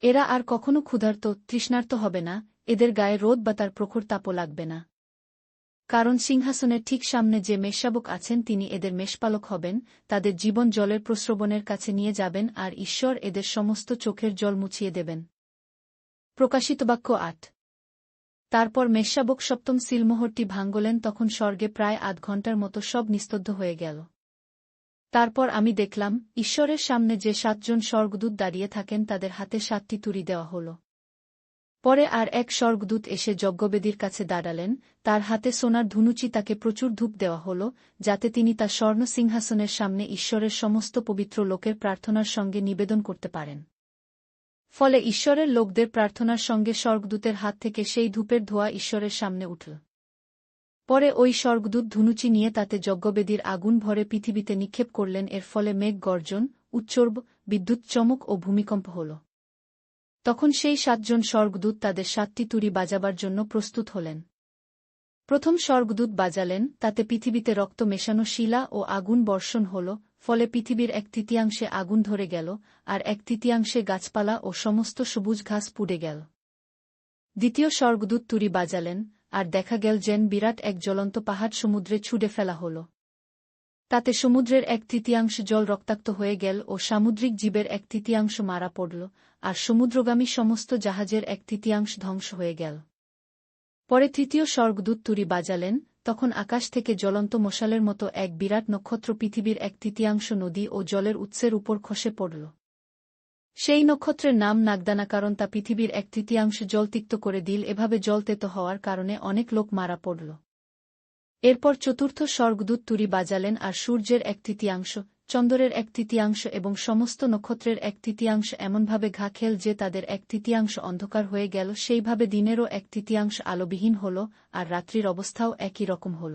এরা আর কখনো ক্ষুধার্ত, তৃষ্ণার্ত হবে না, এদের গায়ে রোদ বা তার প্রখর তাপও লাগবে না। কারণ সিংহাসনের ঠিক সামনে যে মেষশাবক আছেন, তিনি এদের মেষপালক হবেন, তাদের জীবন জলের প্রস্রবণের কাছে নিয়ে যাবেন, আর ঈশ্বর এদের সমস্ত চোখের জল মুছিয়ে দেবেন। প্রকাশিত বাক্য ৮। তারপর মেষশাবক সপ্তম সিলমোহরটি ভাঙলেন। তখন স্বর্গে প্রায় আধ ঘণ্টার মতো সব নিস্তব্ধ হয়ে গেল। তারপর আমি দেখলাম, ঈশ্বরের সামনে যে ৭ জন স্বর্গদূত দাঁড়িয়ে থাকেন, তাদের হাতে ৭টি তুরি দেওয়া হল। পরে আর এক স্বর্গদূত এসে যজ্ঞবেদীর কাছে দাঁড়ালেন। তার হাতে সোনার ধনুচি। তাকে প্রচুর ধূপ দেওয়া হল, যাতে তিনি তার স্বর্ণ সিংহাসনের সামনে ঈশ্বরের সমস্ত পবিত্র লোকের প্রার্থনার সঙ্গে নিবেদন করতে পারেন। ফলে ঈশ্বরের লোকদের প্রার্থনার সঙ্গে স্বর্গদূতের হাত থেকে সেই ধূপের ধোঁয়া ঈশ্বরের সামনে উঠল। পরে ওই স্বর্গদূত ধনুচি নিয়ে তাতে যজ্ঞবেদীর আগুন ভরে পৃথিবীতে নিক্ষেপ করলেন। এর ফলে মেঘ গর্জন, উচ্চর্ব, বিদ্যুৎ চমক ও ভূমিকম্প হল। তখন সেই ৭ জন স্বর্গদূত তাদের ৭টি তুরি বাজাবার জন্য প্রস্তুত হলেন। প্রথম স্বর্গদূত বাজালেন, তাতে পৃথিবীতে রক্ত মেশানো শিলা ও আগুন বর্ষণ হল। ফলে পৃথিবীর ১/৩ আগুন ধরে গেল, আর ১/৩ গাছপালা ও সমস্ত সবুজ ঘাস পুড়ে গেল। দ্বিতীয় স্বর্গদূত তুরি বাজালেন, আর দেখা গেল যেন বিরাট এক জ্বলন্ত পাহাড় সমুদ্রে ছুঁড়ে ফেলা হল। তাতে সমুদ্রের ১/৩ জল রক্তাক্ত হয়ে গেল ও সামুদ্রিক জীবের ১/৩ মারা পড়ল, আর সমুদ্রগামী সমস্ত জাহাজের ১/৩ ধ্বংস হয়ে গেল। পরে তৃতীয় স্বর্গদূত তুরি বাজালেন, তখন আকাশ থেকে জ্বলন্ত মশালের মতো এক বিরাট নক্ষত্র পৃথিবীর ১/৩ নদী ও জলের উৎসের উপর খসে পড়ল। সেই নক্ষত্রের নাম নাগদানা, কারণ তা পৃথিবীর ১/৩ জল তিক্ত করে দিল। এভাবে জল তেতো হওয়ার কারণে অনেক লোক মারা পড়ল। এরপর চতুর্থ স্বর্গদূত তুরি বাজালেন, আর সূর্যের ১/৩, চন্দ্রের ১/৩ এবং সমস্ত নক্ষত্রের ১/৩ এমনভাবে ঘা খেল যে তাদের ১/৩ অন্ধকার হয়ে গেল। সেইভাবে দিনেরও ১/৩ আলোবিহীন হল, আর রাত্রির অবস্থাও একই রকম হল।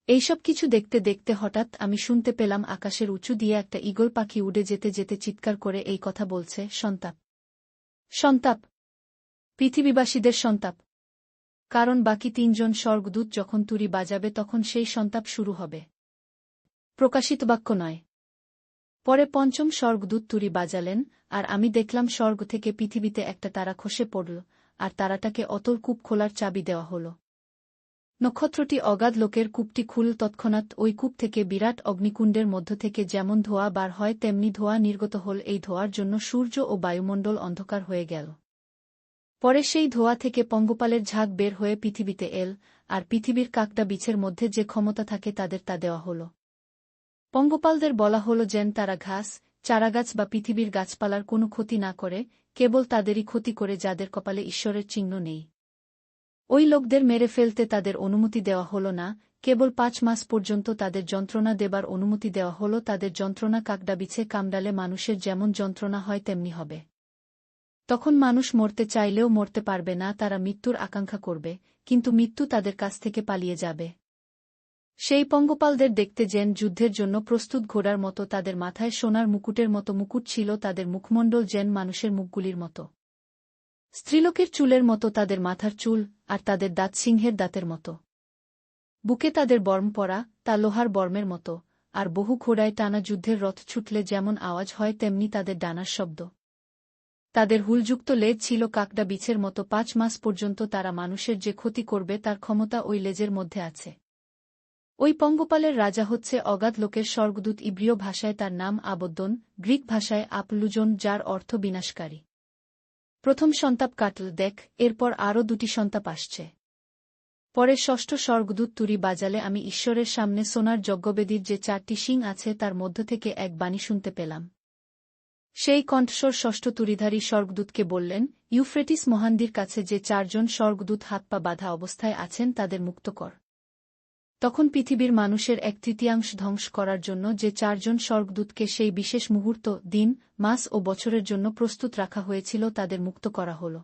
এইসব কিছু দেখতে দেখতে হঠাৎ আমি শুনতে পেলাম আকাশের উঁচু দিয়ে একটা ঈগল পাখি উড়ে যেতে যেতে চিৎকার করে এই কথা বলছে, সন্তাপ, সন্তাপ, পৃথিবীবাসীদের সন্তাপ। কারণ বাকি ৩ জন স্বর্গদূত যখন তুরি বাজাবে, তখন সেই সন্তাপ শুরু হবে। প্রকাশিত বাক্য ৯। পরে পঞ্চম স্বর্গদূত তুরি বাজালেন, আর আমি দেখলাম স্বর্গ থেকে পৃথিবীতে একটা তারা খসে পড়ল, আর তারাটাকে অতল কূপ খোলার চাবি দেওয়া হল। নক্ষত্রটি অগাধ লোকের কূপটি খুল তৎক্ষণাৎ ওই কূপ থেকে বিরাট অগ্নিকুণ্ডের মধ্য থেকে যেমন ধোঁয়া বার হয় তেমনি ধোঁয়া নির্গত হল। এই ধোঁয়ার জন্য সূর্য ও বায়ুমণ্ডল অন্ধকার হয়ে গেল। পরে সেই ধোঁয়া থেকে পঙ্গপালের ঝাঁক বের হয়ে পৃথিবীতে এল, আর পৃথিবীর কাকটা বিছের মধ্যে যে ক্ষমতা থাকে তাদের তা দেওয়া হল। পঙ্গপালদের বলা হল যেন তারা ঘাস, চারাগাছ বা পৃথিবীর গাছপালার কোনো ক্ষতি না করে, কেবল তাদেরই ক্ষতি করে যাদের কপালে ঈশ্বরের চিহ্ন নেই। ওই লোকদের মেরে ফেলতে তাদের অনুমতি দেওয়া হল না, কেবল 5 মাস পর্যন্ত তাদের যন্ত্রণা দেবার অনুমতি দেওয়া হল। তাদের যন্ত্রণা কাকডা বিছে কামড়ালে মানুষের যেমন যন্ত্রণা হয় তেমনি হবে। তখন মানুষ মরতে চাইলেও মরতে পারবে না, তারা মৃত্যুর আকাঙ্ক্ষা করবে, কিন্তু মৃত্যু তাদের কাছ থেকে পালিয়ে যাবে। সেই পঙ্গপালদের দেখতে যেন যুদ্ধের জন্য প্রস্তুত ঘোড়ার মতো, তাদের মাথায় সোনার মুকুটের মতো মুকুট ছিল, তাদের মুখমণ্ডল যেন মানুষের মুখগুলির মতো, স্ত্রীলোকের চুলের মতো তাদের মাথার চুল, আর তাদের দাঁত সিংহের দাঁতের মতো। বুকে তাদের বর্ম পরা, তা লোহার বর্মের মতো, আর বহু ঘোড়ায় টানা যুদ্ধের রথ ছুটলে যেমন আওয়াজ হয় তেমনি তাদের ডানার শব্দ। তাদের হুলযুক্ত লেজ ছিল কাকডা বিছের মতো। 5 মাস পর্যন্ত তারা মানুষের যে ক্ষতি করবে তার ক্ষমতা ওই লেজের মধ্যে আছে। ওই পঙ্গপালের রাজা হচ্ছে অগাধ লোকের স্বর্গদূত। ইব্রিয় ভাষায় তার নাম আবদ্দন, গ্রিক ভাষায় আপলুজন, যার অর্থ বিনাশকারী। প্রথম সন্তাপ কাটল, দেখ, এরপর আরও 2টি সন্তাপ আসছে। পরে ষষ্ঠ স্বর্গদূত তুরি বাজালে আমি ঈশ্বরের সামনে সোনার যজ্ঞবেদীর যে 4টি শিং আছে তার মধ্য থেকে এক বাণী শুনতে পেলাম। সেই কণ্ঠস্বর ষষ্ঠ তুরিধারী স্বর্গদূতকে বললেন, ইউফ্রেটিস মহানদীর কাছে যে 4 জন স্বর্গদূত হাত পা বাঁধা অবস্থায় আছেন তাদের মুক্ত কর। তখন পৃথিবীর মানুষের 1/3 ধ্বংস করার জন্য যে 4 জন স্বর্গদূতকে সেই বিশেষ মুহূর্ত, দিন, মাস ও বছরের জন্য প্রস্তুত রাখা হয়েছিল তাদের মুক্ত করা হল।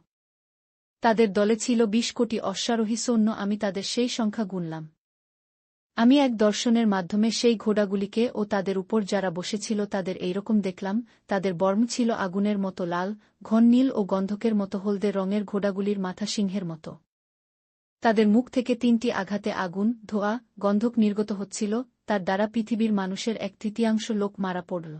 তাদের দলে ছিল 20 কোটি অশ্বারোহী সৈন্য। আমি তাদের সেই সংখ্যা গুনলাম। আমি এক দর্শনের মাধ্যমে সেই ঘোড়াগুলিকে ও তাদের উপর যারা বসেছিল তাদের এইরকম দেখলাম। তাদের বর্ম ছিল আগুনের মতো লাল, ঘন নীল ও গন্ধকের মতো হলদে রঙের। ঘোড়াগুলির মাথা সিংহের মতো। তাদের মুখ থেকে 3টি আঘাতে আগুন, ধোঁয়া, গন্ধক নির্গত হচ্ছিল। তার দ্বারা পৃথিবীর মানুষের 1/3 লোক মারা পড়ল।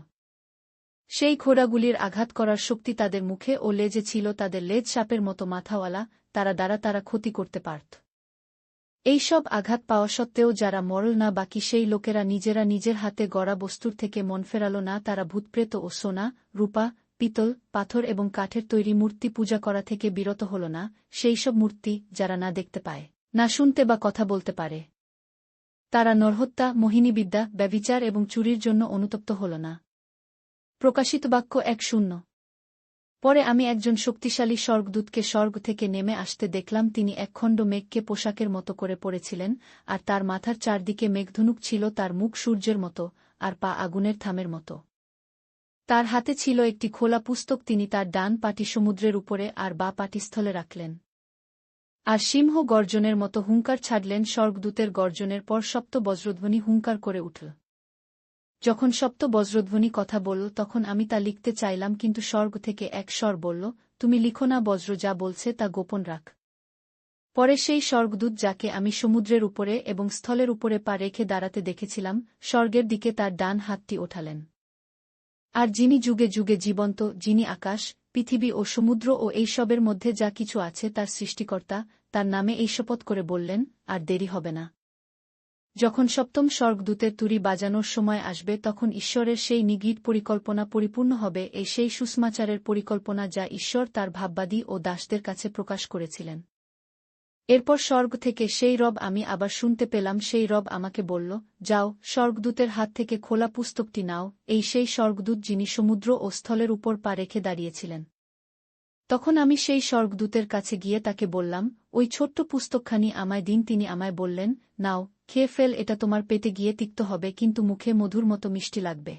সেই ঘোড়াগুলির আঘাত করার শক্তি তাদের মুখে ও লেজে ছিল। তাদের লেজ সাপের মতো মাথাওয়ালা, তারা ক্ষতি করতে পারত। এই সব আঘাত পাওয়া সত্ত্বেও যারা মরল না, বাকি সেই লোকেরা নিজেরা নিজের হাতে গড়া বস্তুর থেকে মন ফেরাল না। তারা ভূতপ্রেত ও সোনা, রূপা, পিতল, পাথর এবং কাঠের তৈরি মূর্তি পূজা করা থেকে বিরত হল না, সেই সব মূর্তি যারা না দেখতে পায়, না শুনতে বা কথা বলতে পারে। তারা নরহত্যা, মোহিনীবিদ্যা, ব্যভিচার এবং চুরির জন্য অনুতপ্ত হল না। প্রকাশিত বাক্য 1:0। পরে আমি একজন শক্তিশালী স্বর্গদূতকে স্বর্গ থেকে নেমে আসতে দেখলাম। তিনি একখণ্ড মেঘকে পোশাকের মতো করে পরেছিলেন, আর তার মাথার চারদিকে মেঘধনুক ছিল। তার মুখ সূর্যের মতো, আর পা আগুনের থামের মতো। তার হাতে ছিল একটি খোলা পুস্তক। তিনি তার ডান পাটি সমুদ্রের উপরে আর বা পাটি স্থলে রাখলেন। আর সিংহ গর্জনের মতো হুঙ্কার ছাড়লেন। স্বর্গদূতের গর্জনের পর সপ্ত বজ্রধ্বনি হুঙ্কার করে উঠল। যখন সপ্ত বজ্রধ্বনি কথা বলল তখন আমি তা লিখতে চাইলাম, কিন্তু স্বর্গ থেকে এক স্বর বলল, তুমি লিখো না, বজ্র যা বলছে তা গোপন রাখ। পরে সেই স্বর্গদূত, যাকে আমি সমুদ্রের উপরে এবং স্থলের উপরে পা রেখে দাঁড়াতে দেখেছিলাম, স্বর্গের দিকে তার ডান হাতটি ওঠালেন। আর যিনি যুগে যুগে জীবন্ত, যিনি আকাশ, পৃথিবী ও সমুদ্র ও এই সবের মধ্যে যা কিছু আছে তার সৃষ্টিকর্তা, তার নামে এই শপথ করে বললেন, আর দেরি হবে না। যখন সপ্তম স্বর্গদূতের তুরি বাজানোর সময় আসবে তখন ঈশ্বরের সেই নিগূঢ় পরিকল্পনা পরিপূর্ণ হবে। এই সেই সুসমাচারের পরিকল্পনা যা ঈশ্বর তার ভাববাদী ও দাসদের কাছে প্রকাশ করেছিলেন। এরপর স্বর্গ থেকে সেই রব আমি আবার শুনতে পেলাম। সেই রব আমাকে বলল, যাও, স্বর্গদূতের হাত থেকে খোলা পুস্তকটি নাও। এই সেই স্বর্গদূত যিনি সমুদ্র ও স্থলের উপর পা রেখে দাঁড়িয়েছিলেন। তখন আমি সেই স্বর্গদূতের কাছে গিয়ে তাকে বললাম, ওই ছোট্ট পুস্তকখানি আমায় দিন। তিনি আমায় বললেন, নাও, খেয়ে ফেল, এটা তোমার পেটে গিয়ে তিক্ত হবে, কিন্তু মুখে মধুর মতো মিষ্টি লাগবে।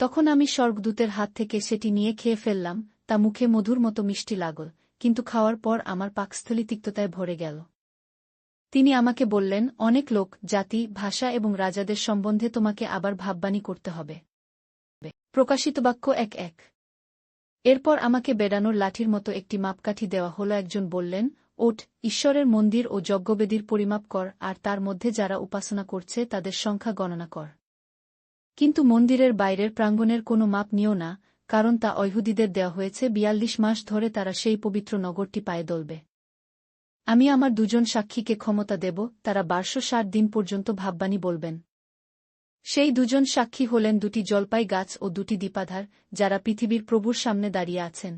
তখন আমি স্বর্গদূতের হাত থেকে সেটি নিয়ে খেয়ে ফেললাম। তা মুখে মধুর মতো মিষ্টি লাগল, কিন্তু খাওয়ার পর আমার পাকস্থলী তিক্ততায় ভরে গেল। তিনি আমাকে বললেন, অনেক লোক, জাতি, ভাষা এবং রাজাদের সম্বন্ধে তোমাকে আবার ভাববাণী করতে হবে। প্রকাশিত বাক্য 1:1। এরপর আমাকে বেড়ানোর লাঠির মতো একটি মাপকাঠি দেওয়া হল। একজন বললেন, ওঠ, ঈশ্বরের মন্দির ও যজ্ঞবেদীর পরিমাপ কর, আর তার মধ্যে যারা উপাসনা করছে তাদের সংখ্যা গণনা কর। কিন্তু মন্দিরের বাইরের প্রাঙ্গণের কোনো মাপ নিও না, কারণ তা ইহুদীদের দেওয়া হয়েছে। 42 মাস ধরে তারা সেই পবিত্র নগরটি পায়ে দলবে। আমি আমার দুজন সাক্ষীকে ক্ষমতা দেব, তারা 1260 দিন পর্যন্ত ভাববাণী বলবেন। সেই দুজন সাক্ষী হলেন দুটি জলপাই গাছ ও দুটি দ্বীপাধার, যারা পৃথিবীর প্রভুর সামনে দাঁড়িয়ে আছেন।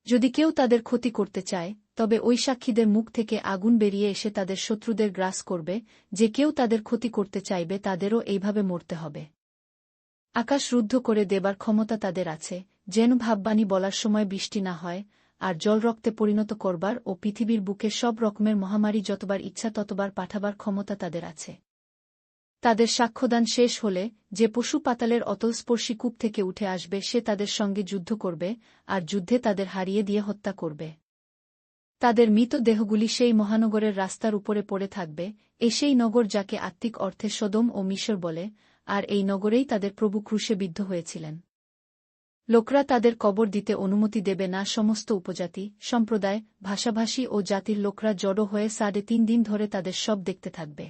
যদি কেউ তাদের ক্ষতি করতে চায়, তবে ওই সাক্ষীদের মুখ থেকে আগুন বেরিয়ে এসে তাদের শত্রুদের গ্রাস করবে, যে কেউ তাদের ক্ষতি করতে চাইবে তাদেরও এইভাবে মরতে হবে। আকাশ রুদ্ধ করে দেবার ক্ষমতা তাদের আছে, যেন ভাববাণী বলার সময় বৃষ্টি না হয়, আর জল রক্তে পরিণত করবার ও পৃথিবীর বুকে সব রকমের মহামারী যতবার ইচ্ছা ততবার পাঠাবার ক্ষমতা তাদের আছে। তাদের সাক্ষ্যদান শেষ হলে যে পশু পাতালের অতলস্পর্শী কূপ থেকে উঠে আসবে সে তাদের সঙ্গে যুদ্ধ করবে, আর যুদ্ধে তাদের হারিয়ে দিয়ে হত্যা করবে। তাদের মৃত দেহগুলি সেই মহানগরের রাস্তার উপরে পড়ে থাকবে, সেই নগর যাকে আত্মিক অর্থে সদোম ও মিশর বলে, আর এই নগরেই তাদের প্রভু ক্রুশে বিদ্ধ হয়েছিলেন। লোকরা তাদের কবর দিতে অনুমতি দেবে না। সমস্ত উপজাতি, সম্প্রদায়, ভাষাভাষী ও জাতির লোকরা জড়ো হয়ে 3.5 দিন ধরে তাদের সব দেখতে থাকবে।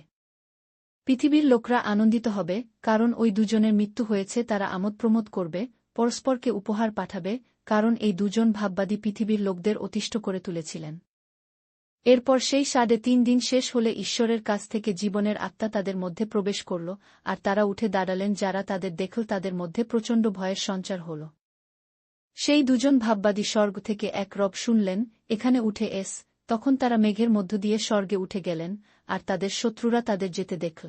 পৃথিবীর লোকরা আনন্দিত হবে, কারণ ওই দুজনের মৃত্যু হয়েছে। তারা আমোদ প্রমোদ করবে, পরস্পরকে উপহার পাঠাবে, কারণ এই দুজন ভাববাদী পৃথিবীর লোকদের অতিষ্ঠ করে তুলেছিলেন। এরপর সেই 3.5 দিন শেষ হলে ঈশ্বরের কাছ থেকে জীবনের আত্মা তাদের মধ্যে প্রবেশ করল, আর তারা উঠে দাঁড়ালেন। যারা তাদের দেখল তাদের মধ্যে প্রচণ্ড ভয়ের সঞ্চার হল। সেই দুজন ভাববাদী স্বর্গ থেকে এক রব শুনলেন, এখানে উঠে এস। তখন তারা মেঘের মধ্য দিয়ে স্বর্গে উঠে গেলেন, আর তাদের শত্রুরা তাদের যেতে দেখল।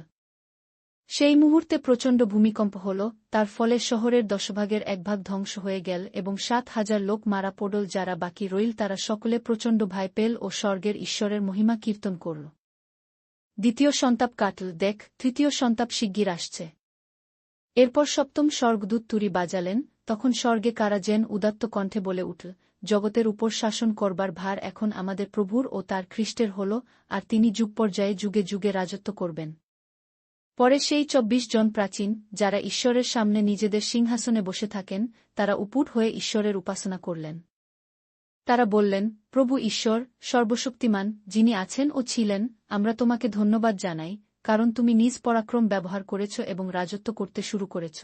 সেই মুহূর্তে প্রচণ্ড ভূমিকম্প হল, তার ফলে শহরের 10 ভাগের 1 ভাগ ধ্বংস হয়ে গেল এবং 7,000 লোক মারা পড়ল। যারা বাকি রইল তারা সকলে প্রচণ্ড ভয় পেল ও স্বর্গের ঈশ্বরের মহিমা কীর্তন করল। দ্বিতীয় সন্তাপ কাটল, দেখ, তৃতীয় সন্তাপ শিগগির আসছে। এরপর সপ্তম স্বর্গদূত তুরি বাজালেন। তখন স্বর্গে কারা যেন উদাত্ত কণ্ঠে বলে উঠল, জগতের উপর শাসন করবার ভার এখন আমাদের প্রভুর ও তার খ্রিস্টের হল, আর তিনি যুগ পর্যায়ে যুগে যুগে রাজত্ব করবেন। পরে সেই 24 জন প্রাচীন, যারা ঈশ্বরের সামনে নিজেদের সিংহাসনে বসে থাকেন, তারা উপুট হয়ে ঈশ্বরের উপাসনা করলেন। তারা বললেন, প্রভু ঈশ্বর, সর্বশক্তিমান, যিনি আছেন ও ছিলেন, আমরা তোমাকে ধন্যবাদ জানাই, কারণ তুমি নিজ পরাক্রম ব্যবহার করেছ এবং রাজত্ব করতে শুরু করেছ।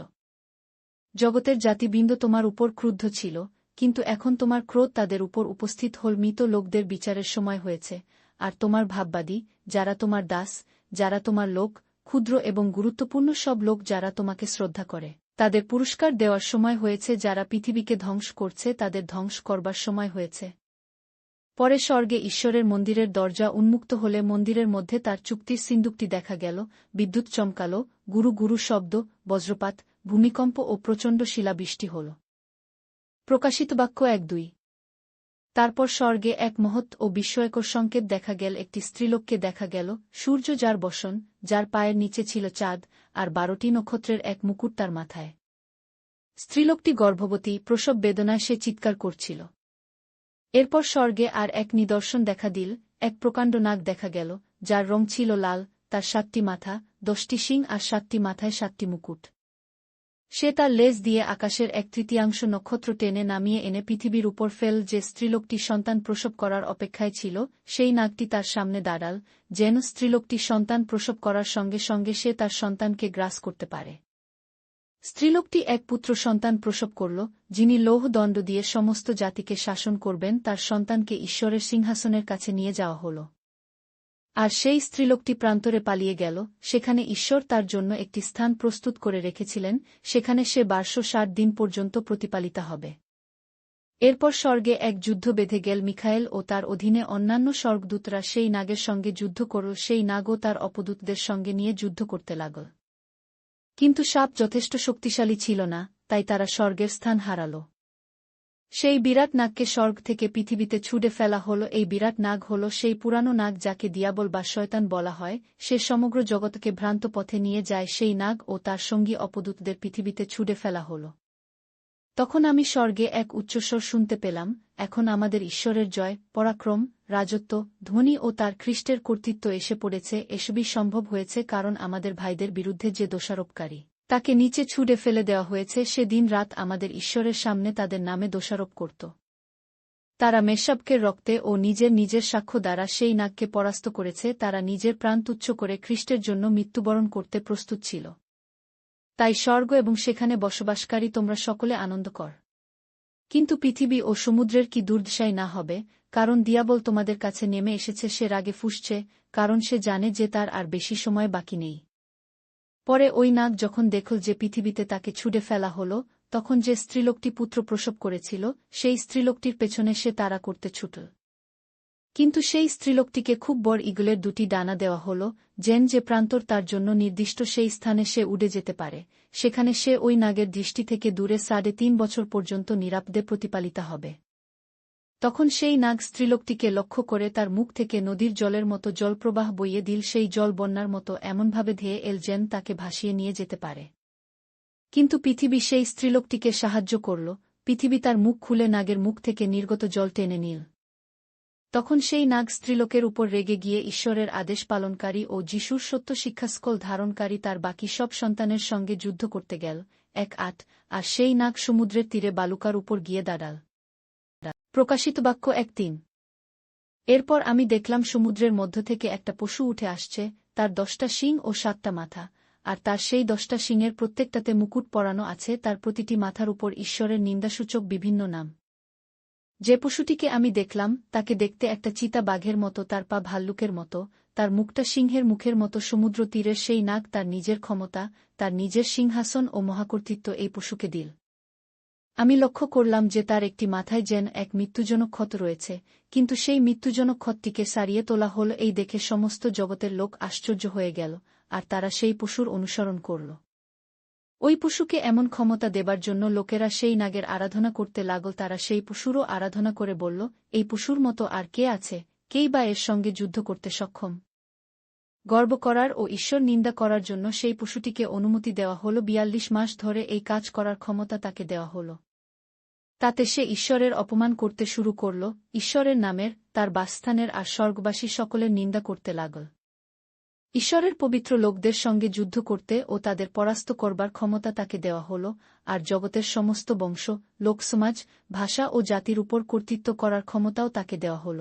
জগতের জাতিবৃন্দ তোমার উপর ক্রুদ্ধ ছিল, কিন্তু এখন তোমার ক্রোধ তাদের উপর উপস্থিত হল। মৃত লোকদের বিচারের সময় হয়েছে, আর তোমার ভাববাদী, যারা তোমার দাস, যারা তোমার লোক, ক্ষুদ্র এবং গুরুত্বপূর্ণ সব লোক যারা তোমাকে শ্রদ্ধা করে, তাদের পুরস্কার দেওয়ার সময় হয়েছে। যারা পৃথিবীকে ধ্বংস করছে তাদের ধ্বংস করবার সময় হয়েছে। পরে স্বর্গে ঈশ্বরের মন্দিরের দরজা উন্মুক্ত হলে মন্দিরের মধ্যে তার চুক্তির সিন্দুকটি দেখা গেল। বিদ্যুৎ চমকাল, গুরু গুরু শব্দ, বজ্রপাত, ভূমিকম্প ও প্রচণ্ড শিলাবৃষ্টি হল। প্রকাশিত বাক্য 1-2। তারপর স্বর্গে এক মহৎ ও বিস্ময়কর সংকেত দেখা গেল। একটি স্ত্রীলোককে দেখা গেল, সূর্য যার বসন, যার পায়ের নিচে ছিল চাঁদ, আর 12টি নক্ষত্রের এক মুকুট তার মাথায়। স্ত্রীলোকটি গর্ভবতী, প্রসব বেদনায় সে চিৎকার করছিল। এরপর স্বর্গে আর এক নিদর্শন দেখা দিল। এক প্রকাণ্ড নাগ দেখা গেল, যার রং ছিল লাল, তার 7টি মাথা, 10টি শিং আর 7টি মাথায় 7টি মুকুট। সে তার লেজ দিয়ে আকাশের 1/3 নক্ষত্র টেনে নামিয়ে এনে পৃথিবীর উপর ফেল। যে স্ত্রীলোকটি সন্তান প্রসব করার অপেক্ষায় ছিল, সেই নাগটি তার সামনে দাঁড়াল, যেন স্ত্রীলোকটি সন্তান প্রসব করার সঙ্গে সঙ্গে সে তার সন্তানকে গ্রাস করতে পারে। স্ত্রীলোকটি এক পুত্র সন্তান প্রসব করল, যিনি লৌহদণ্ড দিয়ে সমস্ত জাতিকে শাসন করবেন। তার সন্তানকে ঈশ্বরের সিংহাসনের কাছে নিয়ে যাওয়া হল। আর সেই স্ত্রীলোকটি প্রান্তরে পালিয়ে গেল, সেখানে ঈশ্বর তার জন্য একটি স্থান প্রস্তুত করে রেখেছিলেন, সেখানে সে 1260 দিন পর্যন্ত প্রতিপালিতা হবে। এরপর স্বর্গে এক যুদ্ধ বেঁধে গেল। মিখায়েল ও তার অধীনে অন্যান্য স্বর্গদূতরা সেই নাগের সঙ্গে যুদ্ধ করল। সেই নাগও তার অপদূতদের সঙ্গে নিয়ে যুদ্ধ করতে লাগল। কিন্তু সাপ যথেষ্ট শক্তিশালী ছিল না, তাই তারা স্বর্গের স্থান হারাল। সেই বিরাট নাগকে স্বর্গ থেকে পৃথিবীতে ছুঁড়ে ফেলা হল। এই বিরাট নাগ হল সেই পুরানো নাগ যাকে দিয়াবল বা শয়তান বলা হয়। সে সমগ্র জগৎকে ভ্রান্ত পথে নিয়ে যায়। সেই নাগ ও তার সঙ্গী অপদূতদের পৃথিবীতে ছুঁড়ে ফেলা হল। তখন আমি স্বর্গে এক উচ্চস্বর শুনতে পেলাম, এখন আমাদের ঈশ্বরের জয়, পরাক্রম, রাজত্ব, ধ্বনি ও তার খ্রিস্টের কর্তৃত্ব এসে পড়েছে। এসবই সম্ভব হয়েছে কারণ আমাদের ভাইদের বিরুদ্ধে যে দোষারোপকারী, তাকে নিচে ছুঁড়ে ফেলে দেওয়া হয়েছে। সে দিন রাত আমাদের ঈশ্বরের সামনে তাদের নামে দোষারোপ করত। তারা মেষশাবকের রক্তে ও নিজের নিজের সাক্ষ্য দ্বারা সেই নাগকে পরাস্ত করেছে। তারা নিজের প্রাণ তুচ্ছ করে খ্রিস্টের জন্য মৃত্যুবরণ করতে প্রস্তুত ছিল। তাই স্বর্গ এবং সেখানে বসবাসকারী তোমরা সকলে আনন্দ কর। কিন্তু পৃথিবী ও সমুদ্রের কি দুর্দশাই না হবে, কারণ দিয়াবল তোমাদের কাছে নেমে এসেছে। সে রাগে ফুঁসছে, কারণ সে জানে যে তার আর বেশি সময় বাকি নেই। পরে ওই নাগ যখন দেখল যে পৃথিবীতে তাকে ছুঁড়ে ফেলা হল, তখন যে স্ত্রীলোকটি পুত্র প্রসব করেছিল, সেই স্ত্রীলোকটির পেছনে সে তাড়া করতে ছুটল। কিন্তু সেই স্ত্রীলোকটিকে খুব বড় ঈগলের দুটি ডানা দেওয়া হল, যেন যে প্রান্তর তার জন্য নির্দিষ্ট সেই স্থানে সে উড়ে যেতে পারে, সেখানে সে ওই নাগের দৃষ্টি থেকে দূরে 3.5 বছর পর্যন্ত নিরাপদে প্রতিপালিতা হবে। তখন সেই নাগ স্ত্রীলোকটিকে লক্ষ্য করে তার মুখ থেকে নদীর জলের মতো জলপ্রবাহ বইয়ে দিল। সেই জল বন্যার মতো এমনভাবে ধেয়ে এল যেন তাকে ভাসিয়ে নিয়ে যেতে পারে। কিন্তু পৃথিবী সেই স্ত্রীলোকটিকে সাহায্য করল। পৃথিবী তার মুখ খুলে নাগের মুখ থেকে নির্গত জল টেনে নিল। তখন সেই নাগ স্ত্রীলোকের উপর রেগে গিয়ে ঈশ্বরের আদেশ পালনকারী ও যিশুর সত্য শিক্ষাস্কল ধারণকারী তার বাকি সব সন্তানের সঙ্গে যুদ্ধ করতে গেল। 1:8 আর সেই নাগ সমুদ্রের তীরে বালুকার উপর গিয়ে দাঁড়াল। প্রকাশিত বাক্য 1:3। এরপর আমি দেখলাম সমুদ্রের মধ্য থেকে একটা পশু উঠে আসছে, তার 10টা শিং ও 7টা মাথা, আর তার সেই 10টা শিংয়ের প্রত্যেকটাতে মুকুট পরানো আছে, তার প্রতিটি মাথার উপর ঈশ্বরের নিন্দাসূচক বিভিন্ন নাম। যে পশুটিকে আমি দেখলাম তাকে দেখতে একটা চিতা বাঘের মতো, তার পা ভাল্লুকের মতো, তার মুখটা সিংহের মুখের মতো। সমুদ্র তীরের সেই নাগ তার নিজের ক্ষমতা, তার নিজের সিংহাসন ও মহাকর্তৃত্ব এই পশুকে দিল। আমি লক্ষ্য করলাম যে তার একটি মাথায় যেন এক মৃত্যুজনক ক্ষত রয়েছে, কিন্তু সেই মৃত্যুজনক ক্ষতটিকে সারিয়ে তোলা হল। এই দেখে সমস্ত জগতের লোক আশ্চর্য হয়ে গেল, আর তারা সেই পশুর অনুসরণ করল। ওই পশুকে এমন ক্ষমতা দেবার জন্য লোকেরা সেই নাগের আরাধনা করতে লাগল। তারা সেই পশুরও আরাধনা করে বলল, এই পশুর মতো আর কে আছে, কেই বা এর সঙ্গে যুদ্ধ করতে সক্ষম? গর্ব করার ও ঈশ্বর নিন্দা করার জন্য সেই পশুটিকে অনুমতি দেওয়া হল। 42 মাস ধরে এই কাজ করার ক্ষমতা তাকে দেওয়া হল। তাতে সে ঈশ্বরের অপমান করতে শুরু করল, ঈশ্বরের নামের, তার বাসস্থানের আর স্বর্গবাসী সকলের নিন্দা করতে লাগল। ঈশ্বরের পবিত্র লোকদের সঙ্গে যুদ্ধ করতে ও তাদের পরাস্ত করবার ক্ষমতা তাকে দেওয়া হল, আর জগতের সমস্ত বংশ, লোকসমাজ, ভাষা ও জাতির উপর কর্তৃত্ব করার ক্ষমতাও তাকে দেওয়া হল।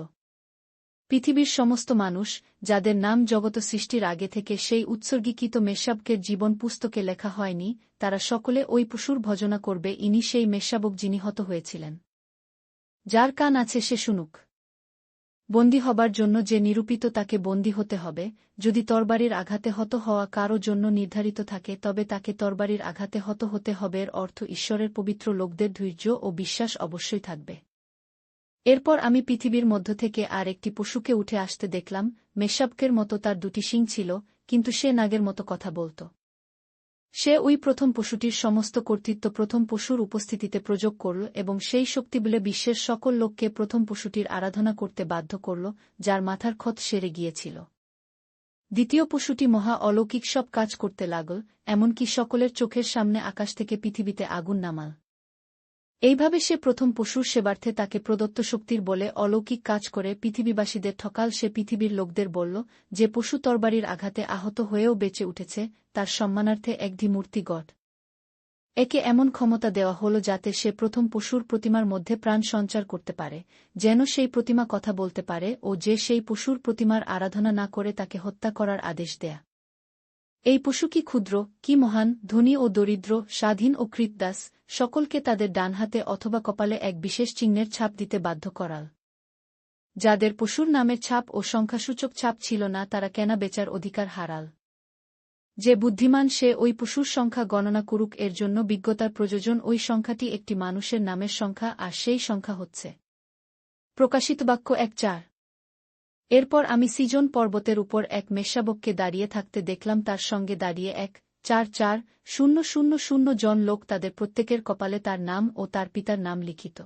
পৃথিবীর সমস্ত মানুষ, যাদের নাম জগৎ সৃষ্টির আগে থেকে সেই উৎসর্গীকৃত মেষশাবকের জীবন পুস্তকে লেখা হয়নি, তারা সকলে ওই পশুর ভজনা করবে। ইনি সেই মেষশাবক যিনি হত হয়েছিলেন। যার কান আছে সে শুনুক। বন্দী হবার জন্য যে নিরূপিত তাকে বন্দী হতে হবে। যদি তরবারির আঘাতে হত হওয়া কারো জন্য নির্ধারিত থাকে, তবে তাকে তরবারির আঘাতে হত হতে হবে। এর অর্থ ঈশ্বরের পবিত্র লোকদের ধৈর্য ও বিশ্বাস অবশ্যই থাকবে। এরপর আমি পৃথিবীর মধ্য থেকে আর একটি পশুকে উঠে আসতে দেখলাম। মেষশাবকের মতো তার 2টি শিং ছিল, কিন্তু সে নাগের মতো কথা বলত। সে ওই প্রথম পশুটির সমস্ত কর্তৃত্ব প্রথম পশুর উপস্থিতিতে প্রয়োগ করল, এবং সেই শক্তি বলে বিশ্বের সকল লোককে প্রথম পশুটির আরাধনা করতে বাধ্য করল, যার মাথার ক্ষত সেরে গিয়েছিল। দ্বিতীয় পশুটি মহা অলৌকিক সব কাজ করতে লাগল, এমনকি সকলের চোখের সামনে আকাশ থেকে পৃথিবীতে আগুন নামাল। এইভাবে সে প্রথম পশুর সেবার্থে তাকে প্রদত্ত শক্তির বলে অলৌকিক কাজ করে পৃথিবীবাসীদের ঠকাল। সে পৃথিবীর লোকদের বলল, যে পশু তরবারির আঘাতে আহত হয়েও বেঁচে উঠেছে, তার সম্মানার্থে একটি মূর্তি গড়। একে এমন ক্ষমতা দেওয়া হল যাতে সে প্রথম পশুর প্রতিমার মধ্যে প্রাণ সঞ্চার করতে পারে, যেন সেই প্রতিমা কথা বলতে পারে, ও যে সেই পশুর প্রতিমার আরাধনা না করে তাকে হত্যা করার আদেশ দেয়া। এই পশু কি ক্ষুদ্র, কি মহান, ধনী ও দরিদ্র, স্বাধীন ও কৃতদাস, সকলকে তাদের ডান হাতে অথবা কপালে এক বিশেষ চিহ্নের ছাপ দিতে বাধ্য করাল। যাদের পশুর নামের ছাপ ও সংখ্যাসূচক ছাপ ছিল না, তারা কেনা বেচার অধিকার হারাল। যে বুদ্ধিমান সে ওই পশুর সংখ্যা গণনা করুক। এর জন্য বিজ্ঞতার প্রয়োজন। ওই সংখ্যাটি একটি মানুষের নামের সংখ্যা, আর সেই সংখ্যা হচ্ছে প্রকাশিত বাক্য 1:4। এরপর আমি সিজন পর্বতের উপর এক মেষশাবককে দাঁড়িয়ে থাকতে দেখলাম। তার সঙ্গে দাঁড়িয়ে 1,4,4,000 জন লোক, তাদের প্রত্যেকের কপালে তার নাম ও তার পিতার নাম লিখিত।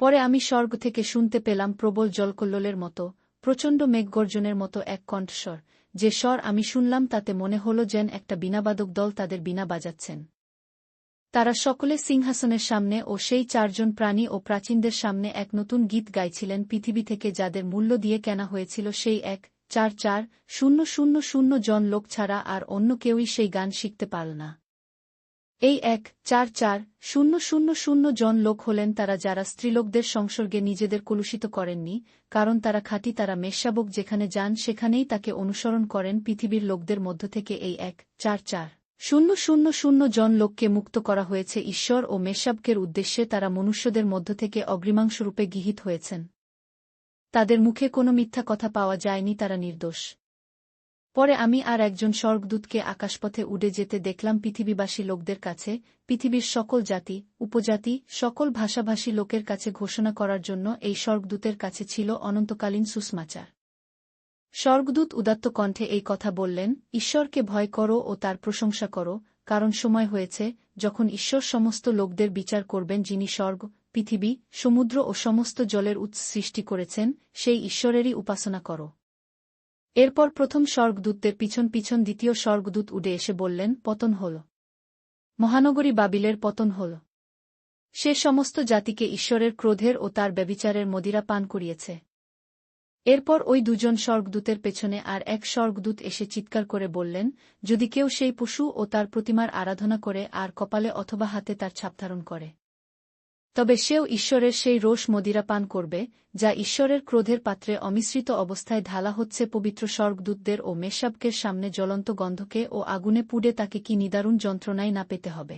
পরে আমি স্বর্গ থেকে শুনতে পেলাম প্রবল জলকল্লোলের মতো, প্রচণ্ড মেঘগর্জনের মতো এক কণ্ঠস্বর। যে স্বর আমি শুনলাম তাতে মনে হল যেন একটা বীণাবাদক দল তাদের বীণা বাজাচ্ছেন। তারা সকলে সিংহাসনের সামনে ও সেই 4 জন প্রাণী ও প্রাচীনদের সামনে এক নতুন গীত গাইছিলেন, পৃথিবী থেকে যাদের মূল্য দিয়ে কেনা হয়েছিল সেই 1,4,4,000 জন লোক ছাড়া আর অন্য কেউই সেই গান শিখতে পারল না। এই 1,4,4,000 জন লোক হলেন তারা যারা স্ত্রীলোকদের সংসর্গে নিজেদের কলুষিত করেননি, কারণ তারা খাঁটি। তারা মেষশাবক যেখানে যান সেখানেই তাকে অনুসরণ করেন। পৃথিবীর লোকদের মধ্য থেকে এই 1,4,4,000 জন লোককে মুক্ত করা হয়েছে ঈশ্বর ও মেষশাবকের উদ্দেশ্যে। তারা মনুষ্যদের মধ্য থেকে অগ্রিমাংশরূপে গৃহীত হয়েছেন। তাদের মুখে কোনো মিথ্যা কথা পাওয়া যায়নি, তারা নির্দোষ। পরে আমি আর একজন স্বর্গদূতকে আকাশপথে উড়ে যেতে দেখলাম পৃথিবীবাসী লোকদের কাছে, পৃথিবীর সকল জাতি, উপজাতি, সকল ভাষাভাষী লোকের কাছে ঘোষণা করার জন্য এই স্বর্গদূতের কাছে ছিল অনন্তকালীন সুসমাচার। স্বর্গদূত উদাত্ত কণ্ঠে এই কথা বললেন, ঈশ্বরকে ভয় করো ও তার প্রশংসা করো, কারণ সময় হয়েছে যখন ঈশ্বর সমস্ত লোকদের বিচার করবেন, যিনি স্বর্গ, পৃথিবী, সমুদ্র ও সমস্ত জলের উৎস সৃষ্টি করেছেন, সেই ঈশ্বরেরই উপাসনা করো। এরপর প্রথম স্বর্গদূতদের পিছন পিছন দ্বিতীয় স্বর্গদূত উড়ে এসে বললেন, পতন হল, মহানগরী বাবিলের পতন হল। সে সমস্ত জাতিকে ঈশ্বরের ক্রোধের ও তার ব্যভিচারের মদিরা পান করিয়েছে। এরপর ওই দুজন স্বর্গদূতের পেছনে আর এক স্বর্গদূত এসে চিৎকার করে বললেন, যদি কেউ সেই পশু ও তার প্রতিমার আরাধনা করে আর কপালে অথবা হাতে তার ছাপ ধারণ করে, তবে সেও ঈশ্বরের সেই রোষ মদিরা পান করবে, যা ঈশ্বরের ক্রোধের পাত্রে অমিশ্রিত অবস্থায় ঢালা হচ্ছে পবিত্র স্বর্গদূতদের ও মেষশাবকের সামনে জ্বলন্ত গন্ধকে ও আগুনে পুড়ে তাকে কি নিদারুণ যন্ত্রণায় না পেতে হবে।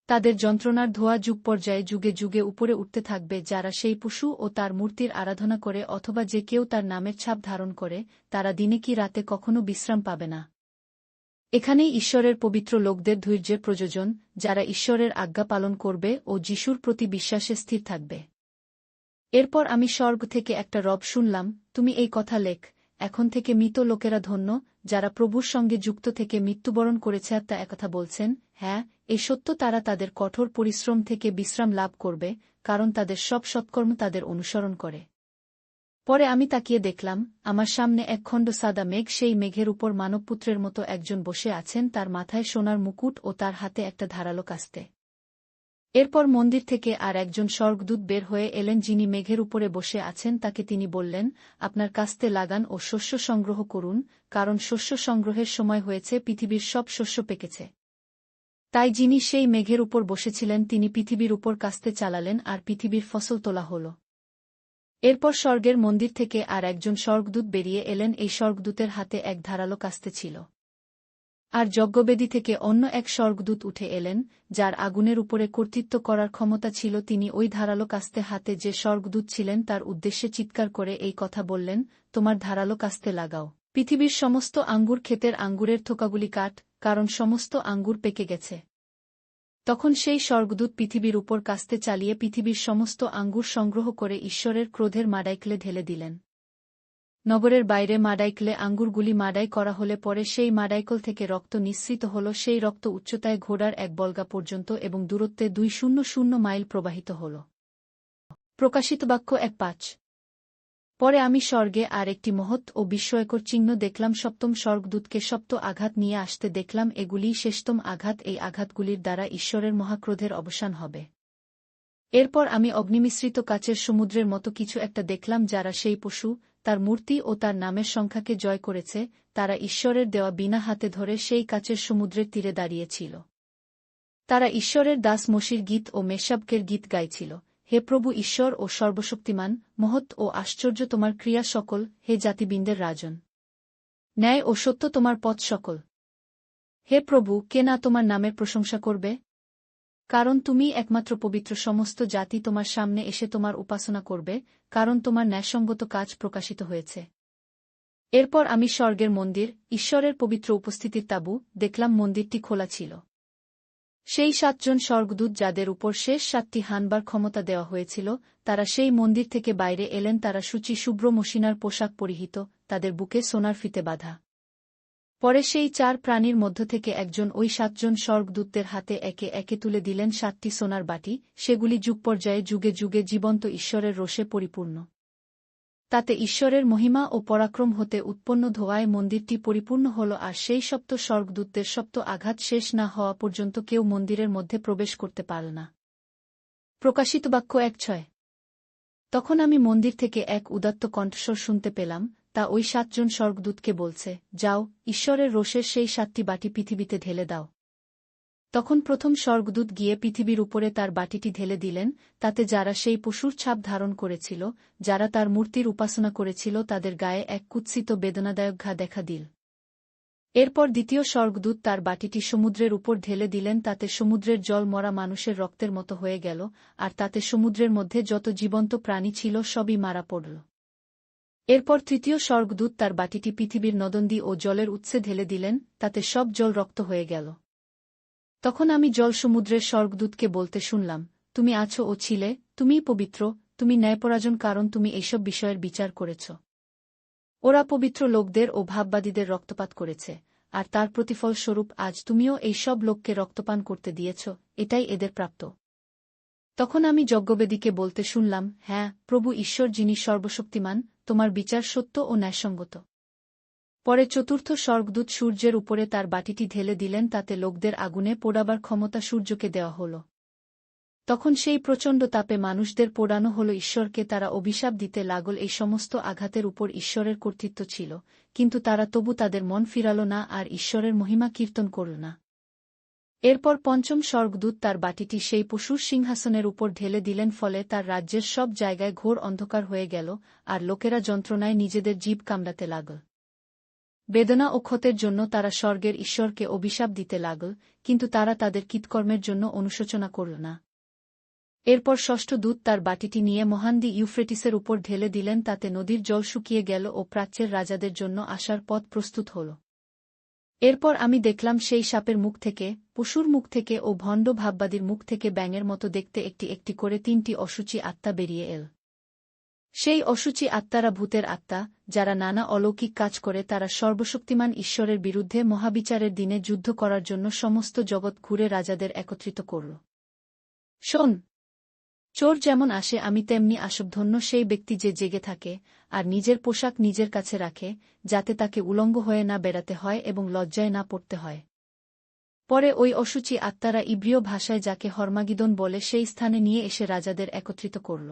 তাদের যন্ত্রণার ধোঁয়া যুগ পর্যায়ে যুগে যুগে উপরে উঠতে থাকবে। যারা সেই পশু ও তার মূর্তির আরাধনা করে অথবা যে কেউ তার নামের ছাপ ধারণ করে, তারা দিনে কি রাতে কখনো বিশ্রাম পাবে না। এখানেই ঈশ্বরের পবিত্র লোকদের ধৈর্যের প্রয়োজন, যারা ঈশ্বরের আজ্ঞা পালন করবে ও যিশুর প্রতি বিশ্বাসে স্থির থাকবে। এরপর আমি স্বর্গ থেকে একটা রব শুনলাম, তুমি এই কথা লেখ, এখন থেকে মৃত লোকেরা ধন্য, যারা প্রভুর সঙ্গে যুক্ত থেকে মৃত্যুবরণ করেছে। আত্মা একথা বলছেন, হ্যাঁ, এই সত্য, তারা তাদের কঠোর পরিশ্রম থেকে বিশ্রাম লাভ করবে, কারণ তাদের সব সৎকর্ম তাদের অনুসরণ করে। পরে আমি তাকিয়ে দেখলাম, আমার সামনে একখণ্ড সাদা মেঘ, সেই মেঘের উপর মানবপুত্রের মতো একজন বসে আছেন, তার মাথায় সোনার মুকুট ও তার হাতে একটা ধারালো কাস্তে। এরপর মন্দির থেকে আর একজন স্বর্গদূত বের হয়ে এলেন, যিনি মেঘের উপরে বসে আছেন। তাকে তিনি বললেন, আপনার কাস্তে লাগান ও শস্য সংগ্রহ করুন, কারণ শস্য সংগ্রহের সময় হয়েছে, পৃথিবীর সব শস্য পেকেছে। তাই যিনি সেই মেঘের উপর বসেছিলেন, তিনি পৃথিবীর উপর কাস্তে চালালেন আর পৃথিবীর ফসল তোলা হল। এরপর স্বর্গের মন্দির থেকে আর একজন স্বর্গদূত বেরিয়ে এলেন, এই স্বর্গদূতের হাতে এক ধারালো কাস্তে ছিল। আর যজ্ঞবেদী থেকে অন্য এক স্বর্গদূত উঠে এলেন, যার আগুনের উপরে কর্তৃত্ব করার ক্ষমতা ছিল। তিনি ওই ধারালো কাস্তে হাতে যে স্বর্গদূত ছিলেন তার উদ্দেশ্যে চিৎকার করে এই কথা বললেন, তোমার ধারালো কাস্তে লাগাও, পৃথিবীর সমস্ত আঙ্গুর ক্ষেতের আঙ্গুরের থোকাগুলি কাট, কারণ সমস্ত আঙ্গুর পেকে গেছে। তখন সেই স্বর্গদূত পৃথিবীর উপর কাস্তে চালিয়ে পৃথিবীর সমস্ত আঙ্গুর সংগ্রহ করে ঈশ্বরের ক্রোধের মাডাইকলে ঢেলে দিলেন। নগরের বাইরে মাডাইকলে আঙ্গুরগুলি মাডাই করা হলে পরে সেই মাডাইকল থেকে রক্ত নিঃসৃত হল। সেই রক্ত উচ্চতায় ঘোড়ার এক বল্গা পর্যন্ত এবং দূরত্বে 200 মাইল প্রবাহিত হল। প্রকাশিত বাক্য 1:5। পরে আমি স্বর্গে আর একটি মহৎ ও বিস্ময়কর চিহ্ন দেখলাম, সপ্তম স্বর্গদূতকে সপ্ত আঘাত নিয়ে আসতে দেখলাম। এগুলিই শেষতম আঘাত, এই আঘাতগুলির দ্বারা ঈশ্বরের মহাক্রোধের অবসান হবে। এরপর আমি অগ্নিমিশ্রিত কাচের সমুদ্রের মতো কিছু একটা দেখলাম, যারা সেই পশু, তার মূর্তি ও তার নামের সংখ্যাকে জয় করেছে। তারা ঈশ্বরের দেওয়া বিনা হাতে ধরে সেই কাচের সমুদ্রের তীরে দাঁড়িয়েছিল। তারা ঈশ্বরের দাস মসির গীত ও মেষশাবকের গীত গাইছিল। হে প্রভু ঈশ্বর ও সর্বশক্তিমান, মহৎ ও আশ্চর্য তোমার ক্রিয়া সকল, হে জাতিবৃন্দের রাজন। ন্যায় ও সত্য তোমার পথ সকল। হে প্রভু, কে না তোমার নামের প্রশংসা করবে? কারণ তুমি একমাত্র পবিত্র। সমস্ত জাতি তোমার সামনে এসে তোমার উপাসনা করবে, কারণ তোমার ন্যায়সঙ্গত কাজ প্রকাশিত হয়েছে। এরপর আমি স্বর্গের মন্দির, ঈশ্বরের পবিত্র উপস্থিতির তাঁবু, দেখলাম। মন্দিরটি খোলা ছিল। সেই 7 জন স্বর্গদূত, যাদের উপর শেষ 7টি হানবার ক্ষমতা দেওয়া হয়েছিল, তারা সেই মন্দির থেকে বাইরে এলেন। তারা সূচি শুভ্র মসিনার পোশাক পরিহিত, তাদের বুকে সোনার ফিতে বাঁধা। পরে সেই 4 প্রাণীর মধ্য থেকে একজন ওই 7 জন স্বর্গদূতদের হাতে একে একে তুলে দিলেন 7টি সোনার বাটি। সেগুলি যুগ পর্যায়ে যুগে যুগে জীবন্ত ঈশ্বরের রোষে পরিপূর্ণ। তাতে ঈশ্বরের মহিমা ও পরাক্রম হতে উৎপন্ন ধোঁয়ায় মন্দিরটি পরিপূর্ণ হল। আর সেই সপ্ত স্বর্গদূতদের সপ্ত আঘাত শেষ না হওয়া পর্যন্ত কেউ মন্দিরের মধ্যে প্রবেশ করতে পারল না। প্রকাশিত বাক্য 1:6। তখন আমি মন্দির থেকে এক উদাত্ত কণ্ঠস্বর শুনতে পেলাম, তা ওই 7 জন স্বর্গদূতকে বলছে, যাও, ঈশ্বরের রোষের সেই 7টি বাটি পৃথিবীতে ঢেলে দাও। তখন প্রথম স্বর্গদূত গিয়ে পৃথিবীর উপরে তার বাটিটি ঢেলে দিলেন। তাতে যারা সেই পশুর ছাপ ধারণ করেছিল, যারা তার মূর্তির উপাসনা করেছিল, তাদের গায়ে এক কুৎসিত বেদনাদায়ক ঘা দেখা দিল। এরপর দ্বিতীয় স্বর্গদূত তার বাটিটি সমুদ্রের উপর ঢেলে দিলেন। তাতে সমুদ্রের জল মরা মানুষের রক্তের মতো হয়ে গেল, আর তাতে সমুদ্রের মধ্যে যত জীবন্ত প্রাণী ছিল সবই মারা পড়ল। এরপর তৃতীয় স্বর্গদূত তার বাটিটি পৃথিবীর নদী ও জলের উৎসে ঢেলে দিলেন, তাতে সব জল রক্ত হয়ে গেল। তখন আমি জল সমুদ্রের স্বর্গদূতকে বলতে শুনলাম, তুমি আছো ও ছিলে, তুমিই পবিত্র, তুমি ন্যায়পরায়ণ, কারণ তুমি এইসব বিষয়ের বিচার করেছ। ওরা পবিত্র লোকদের ও ভাববাদীদের রক্তপাত করেছে, আর তার প্রতিফলস্বরূপ আজ তুমিও এই সব লোককে রক্তপান করতে দিয়েছ, এটাই এদের প্রাপ্ত। তখন আমি যজ্ঞবেদীকে বলতে শুনলাম, হ্যাঁ, প্রভু ঈশ্বর যিনি সর্বশক্তিমান, তোমার বিচার সত্য ও ন্যায়সঙ্গত। পরে চতুর্থ স্বর্গদূত সূর্যের উপরে তার বাটিটি ঢেলে দিলেন, তাতে লোকদের আগুনে পোড়াবার ক্ষমতা সূর্যকে দেওয়া হল। তখন সেই প্রচণ্ড তাপে মানুষদের পোড়ানো হল ঈশ্বরকে, তারা অভিশাপ দিতে লাগল। এই সমস্ত আঘাতের উপর ঈশ্বরের কর্তৃত্ব ছিল, কিন্তু তারা তবু তাদের মন ফিরাল না আর ঈশ্বরের মহিমা কীর্তন করল না। এরপর পঞ্চম স্বর্গদূত তার বাটিটি সেই পশুর সিংহাসনের উপর ঢেলে দিলেন, ফলে তার রাজ্যের সব জায়গায় ঘোর অন্ধকার হয়ে গেল, আর লোকেরা যন্ত্রণায় নিজেদের জিভ কামড়াতে লাগল। বেদনা ও ক্ষতের জন্য তারা স্বর্গের ঈশ্বরকে অভিশাপ দিতে লাগল, কিন্তু তারা তাদের কৃতকর্মের জন্য অনুশোচনা করল না। এরপর ষষ্ঠ দূত তার বাটিটি নিয়ে মহানদী ইউফ্রেটিসের উপর ঢেলে দিলেন, তাতে নদীর জল শুকিয়ে গেল ও প্রাচ্যের রাজাদের জন্য আসার পথ প্রস্তুত হল। এরপর আমি দেখলাম সেই সাপের মুখ থেকে, পশুর মুখ থেকে ও ভণ্ড ভাববাদীর মুখ থেকে ব্যাঙের মতো দেখতে একটি একটি করে 3টি অশুচি আত্মা বেরিয়ে এল। সেই অশুচি আত্মারা ভূতের আত্মা, যারা নানা অলৌকিক কাজ করে। তারা সর্বশক্তিমান ঈশ্বরের বিরুদ্ধে মহাবিচারের দিনে যুদ্ধ করার জন্য সমস্ত জগৎ ঘুরে রাজাদের একত্রিত করল। শোন, চোর যেমন আসে আমি তেমনি আসবধন্য সেই ব্যক্তি যে জেগে থাকে আর নিজের পোশাক নিজের কাছে রাখে, যাতে তাকে উলঙ্গ হয়ে না বেড়াতে হয় এবং লজ্জায় না পড়তে হয়। পরে ওই অশুচি আত্মারা ইব্রিয় ভাষায় যাকে হর্মাগিদন বলে সেই স্থানে নিয়ে এসে রাজাদের একত্রিত করল।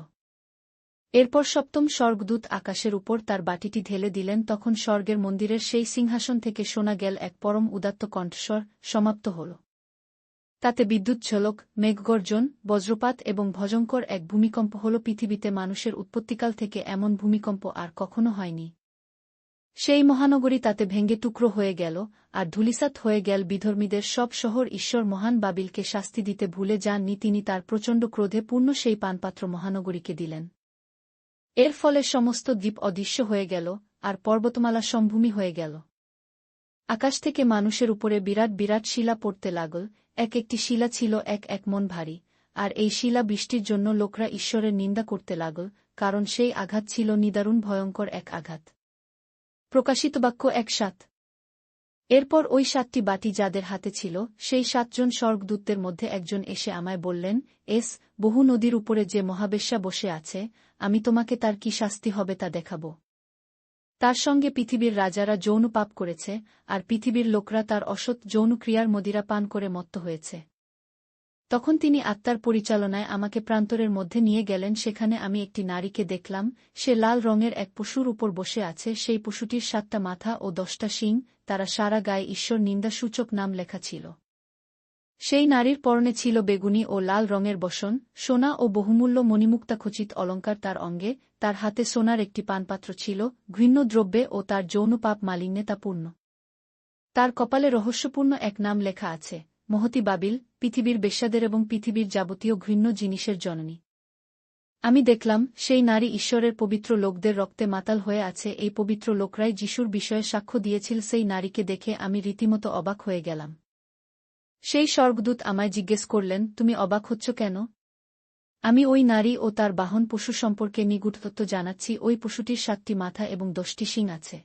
এরপর সপ্তম স্বর্গদূত আকাশের উপর তার বাটিটি ঢেলে দিলেন, তখন স্বর্গের মন্দিরের সেই সিংহাসন থেকে শোনা গেল এক পরম উদাত্ত কণ্ঠস্বর, সমাপ্ত হল। তাতে বিদ্যুৎ ঝলক, মেঘগর্জন, বজ্রপাত এবং ভয়ঙ্কর এক ভূমিকম্প হল। পৃথিবীতে মানুষের উৎপত্তিকাল থেকে এমন ভূমিকম্প আর কখনো হয়নি। সেই মহানগরী তাতে ভেঙে টুকরো হয়ে গেল, আর ধূলিসাৎ হয়ে গেল বিধর্মীদের সব শহর। ঈশ্বর মহান বাবিলকে শাস্তি দিতে ভুলে যাননি, তিনি তার প্রচণ্ড ক্রোধে পূর্ণ সেই পানপাত্র মহানগরীকে দিলেন। এর ফলে সমস্ত দ্বীপ অদৃশ্য হয়ে গেল, আর পর্বতমালা সমভূমি হয়ে গেল। আকাশ থেকে মানুষের উপরে বিরাট বিরাট শিলা পড়তে লাগল, এক একটি শিলা ছিল এক এক মন ভারী, আর এই শিলা বৃষ্টির জন্য লোকরা ঈশ্বরের নিন্দা করতে লাগল, কারণ সেই আঘাত ছিল নিদারুণ ভয়ঙ্কর এক আঘাত। প্রকাশিত বাক্য 1:7। এরপর ওই 7টি বাটি যাদের হাতে ছিল, সেই 7 জন স্বর্গদূতদের মধ্যে একজন এসে আমায় বললেন, বহু নদীর উপরে যে মহাবেশ্যা বসে আছে, আমি তোমাকে তার কি শাস্তি হবে তা দেখাব। তার সঙ্গে পৃথিবীর রাজারা যৌন পাপ করেছে, আর পৃথিবীর লোকরা তার অসৎ যৌন ক্রিয়ার মদিরা পান করে মত্ত হয়েছে। তখন তিনি আত্মার পরিচালনায় আমাকে প্রান্তরের মধ্যে নিয়ে গেলেন। সেখানে আমি একটি নারীকে দেখলাম, সে লাল রঙের এক পশুর উপর বসে আছে। সেই পশুটির 7টা মাথা ও 10টা শিং, তারা সারা গায়ে ঈশ্বর নিন্দাসূচক নাম লেখা ছিল। সেই নারীর পরনে ছিল বেগুনি ও লাল রঙের বসন, সোনা ও বহুমূল্য মণিমুক্তাখচিত অলঙ্কার তার অঙ্গে, তার হাতে সোনার একটি পানপাত্র ছিল, ঘৃণ্য দ্রব্যে ও তার যৌন পাপ মালিন্যে তা পূর্ণ। তার কপালে রহস্যপূর্ণ এক নাম লেখা আছে, মহতী বাবিল, পৃথিবীর বেশ্যাদের এবং পৃথিবীর যাবতীয় ঘৃণ্য জিনিসের জননী। আমি দেখলাম, সেই নারী ঈশ্বরের পবিত্র লোকদের রক্তে মাতাল হয়ে আছে। এই পবিত্র লোকরাই যিশুর বিষয়ে সাক্ষ্য দিয়েছিল। সেই নারীকে দেখে আমি রীতিমতো অবাক হয়ে গেলাম। সেই স্বর্গদূত আমায় জিজ্ঞেস করলেন, তুমি অবাক হচ্ছ কেন? আমি ওই নারী ও তার বাহন পশু সম্পর্কে নিগুঢ় তথ্য জানাচ্ছি। ওই পশুটির 7টি মাথা এবং 10টি শিং আছে।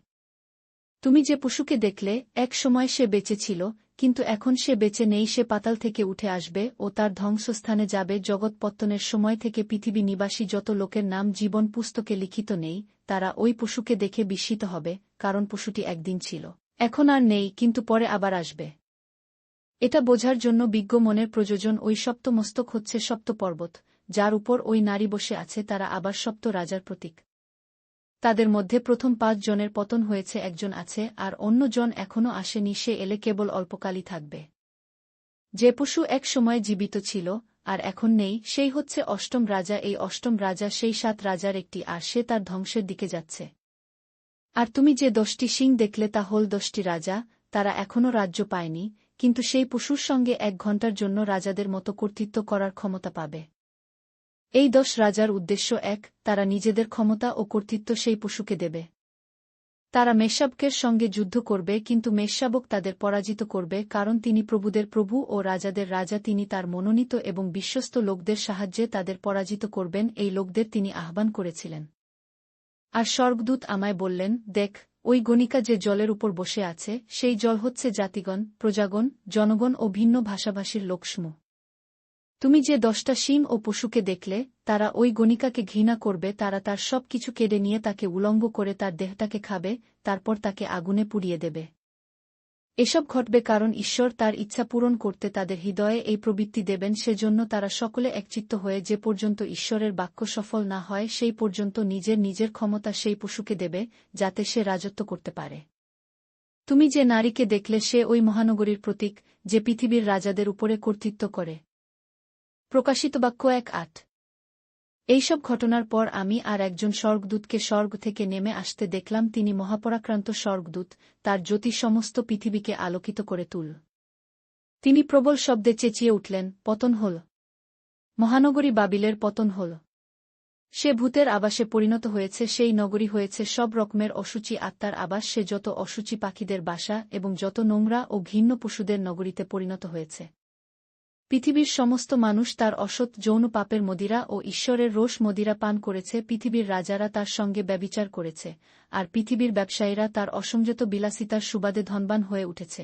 তুমি যে পশুকে দেখলে, এক সময় সে বেঁচে ছিল, কিন্তু এখন সে বেঁচে নেই। সে পাতাল থেকে উঠে আসবে ও তার ধ্বংসস্থানে যাবে। জগৎ পত্তনের সময় থেকে পৃথিবী নিবাসী যত লোকের নাম জীবন পুস্তকে লিখিত নেই, তারা ওই পশুকে দেখে বিস্মিত হবে, কারণ পশুটি একদিন ছিল, এখন আর নেই, কিন্তু পরে আবার আসবে। এটা বোঝার জন্য বিজ্ঞ মনের প্রয়োজন। ওই সপ্তমস্তক হচ্ছে সপ্ত পর্বত, যার উপর ওই নারী বসে আছে। তারা আবার সপ্ত রাজার প্রতীক। তাদের মধ্যে প্রথম 5 জনের পতন হয়েছে, একজন আছে, আর অন্য জন এখনও আসেনি। সে এলে কেবল অল্পকালই থাকবে। যে পশু এক সময় জীবিত ছিল আর এখন নেই, সেই হচ্ছে অষ্টম রাজা। এই অষ্টম রাজা সেই 7 রাজার একটি, আর সে তার ধ্বংসের দিকে যাচ্ছে। আর তুমি যে 10টি শিং দেখলে, তা হল 10টি রাজা। তারা এখনও রাজ্য পায়নি, কিন্তু সেই পশুর সঙ্গে 1 ঘণ্টার জন্য রাজাদের মতো কর্তৃত্ব করার ক্ষমতা পাবে। এই 10 রাজার উদ্দেশ্য এক, তারা নিজেদের ক্ষমতা ও কর্তৃত্ব সেই পশুকে দেবে। তারা মেষশাবকের সঙ্গে যুদ্ধ করবে, কিন্তু মেষশাবক তাদের পরাজিত করবে, কারণ তিনি প্রভুদের প্রভু ও রাজাদের রাজা। তিনি তার মনোনীত এবং বিশ্বস্ত লোকদের সাহায্যে তাদের পরাজিত করবেন। এই লোকদের তিনি আহ্বান করেছিলেন। আর স্বর্গদূত আমায় বললেন, দেখ, ওই গণিকা যে জলের উপর বসে আছে, সেই জল হচ্ছে জাতিগণ, প্রজাগণ, জনগণ ও ভিন্ন ভাষাভাষীর লোকসমূহ। তুমি যে 10টা সিং ও পশুকে দেখলে, তারা ওই গণিকাকে ঘৃণা করবে। তারা তার সব কিছু কেড়ে নিয়ে তাকে উলঙ্গ করে তার দেহটাকে খাবে, তারপর তাকে আগুনে পুড়িয়ে দেবে। এসব ঘটবে কারণ ঈশ্বর তার ইচ্ছা পূরণ করতে তাদের হৃদয়ে এই প্রবৃত্তি দেবেন। সেজন্য তারা সকলে একচিত্ত হয়ে যে পর্যন্ত ঈশ্বরের বাক্য সফল না হয় সেই পর্যন্ত নিজের নিজের ক্ষমতা সেই পশুকে দেবে, যাতে সে রাজত্ব করতে পারে। তুমি যে নারীকে দেখলে সে ওই মহানগরীর প্রতীক, যে পৃথিবীর রাজাদের উপরে কর্তৃত্ব করে। প্রকাশিত বাক্য 1:8। এইসব ঘটনার পর আমি আর একজন স্বর্গদূতকে স্বর্গ থেকে নেমে আসতে দেখলাম। তিনি মহাপরাক্রান্ত স্বর্গদূত, তার জ্যোতি সমস্ত পৃথিবীকে আলোকিত করে তুল। তিনি প্রবল শব্দে চেঁচিয়ে উঠলেন, পতন হল, মহানগরী বাবিলের পতন হল। সে ভূতের আবাসে পরিণত হয়েছে, সেই নগরী হয়েছে সব রকমের অসুচি আত্মার আবাস। সে যত অসুচি পাখিদের বাসা এবং যত নোংরা ও ঘৃণ্য পশুদের নগরীতে পরিণত হয়েছে। পৃথিবীর সমস্ত মানুষ তার অসৎ যৌন পাপের মদিরা ও ঈশ্বরের রোষ মদিরা পান করেছে। পৃথিবীর রাজারা তার সঙ্গে ব্যভিচার করেছে, আর পৃথিবীর ব্যবসায়ীরা তার অসংযত বিলাসিতার সুবাদে ধনবান হয়ে উঠেছে।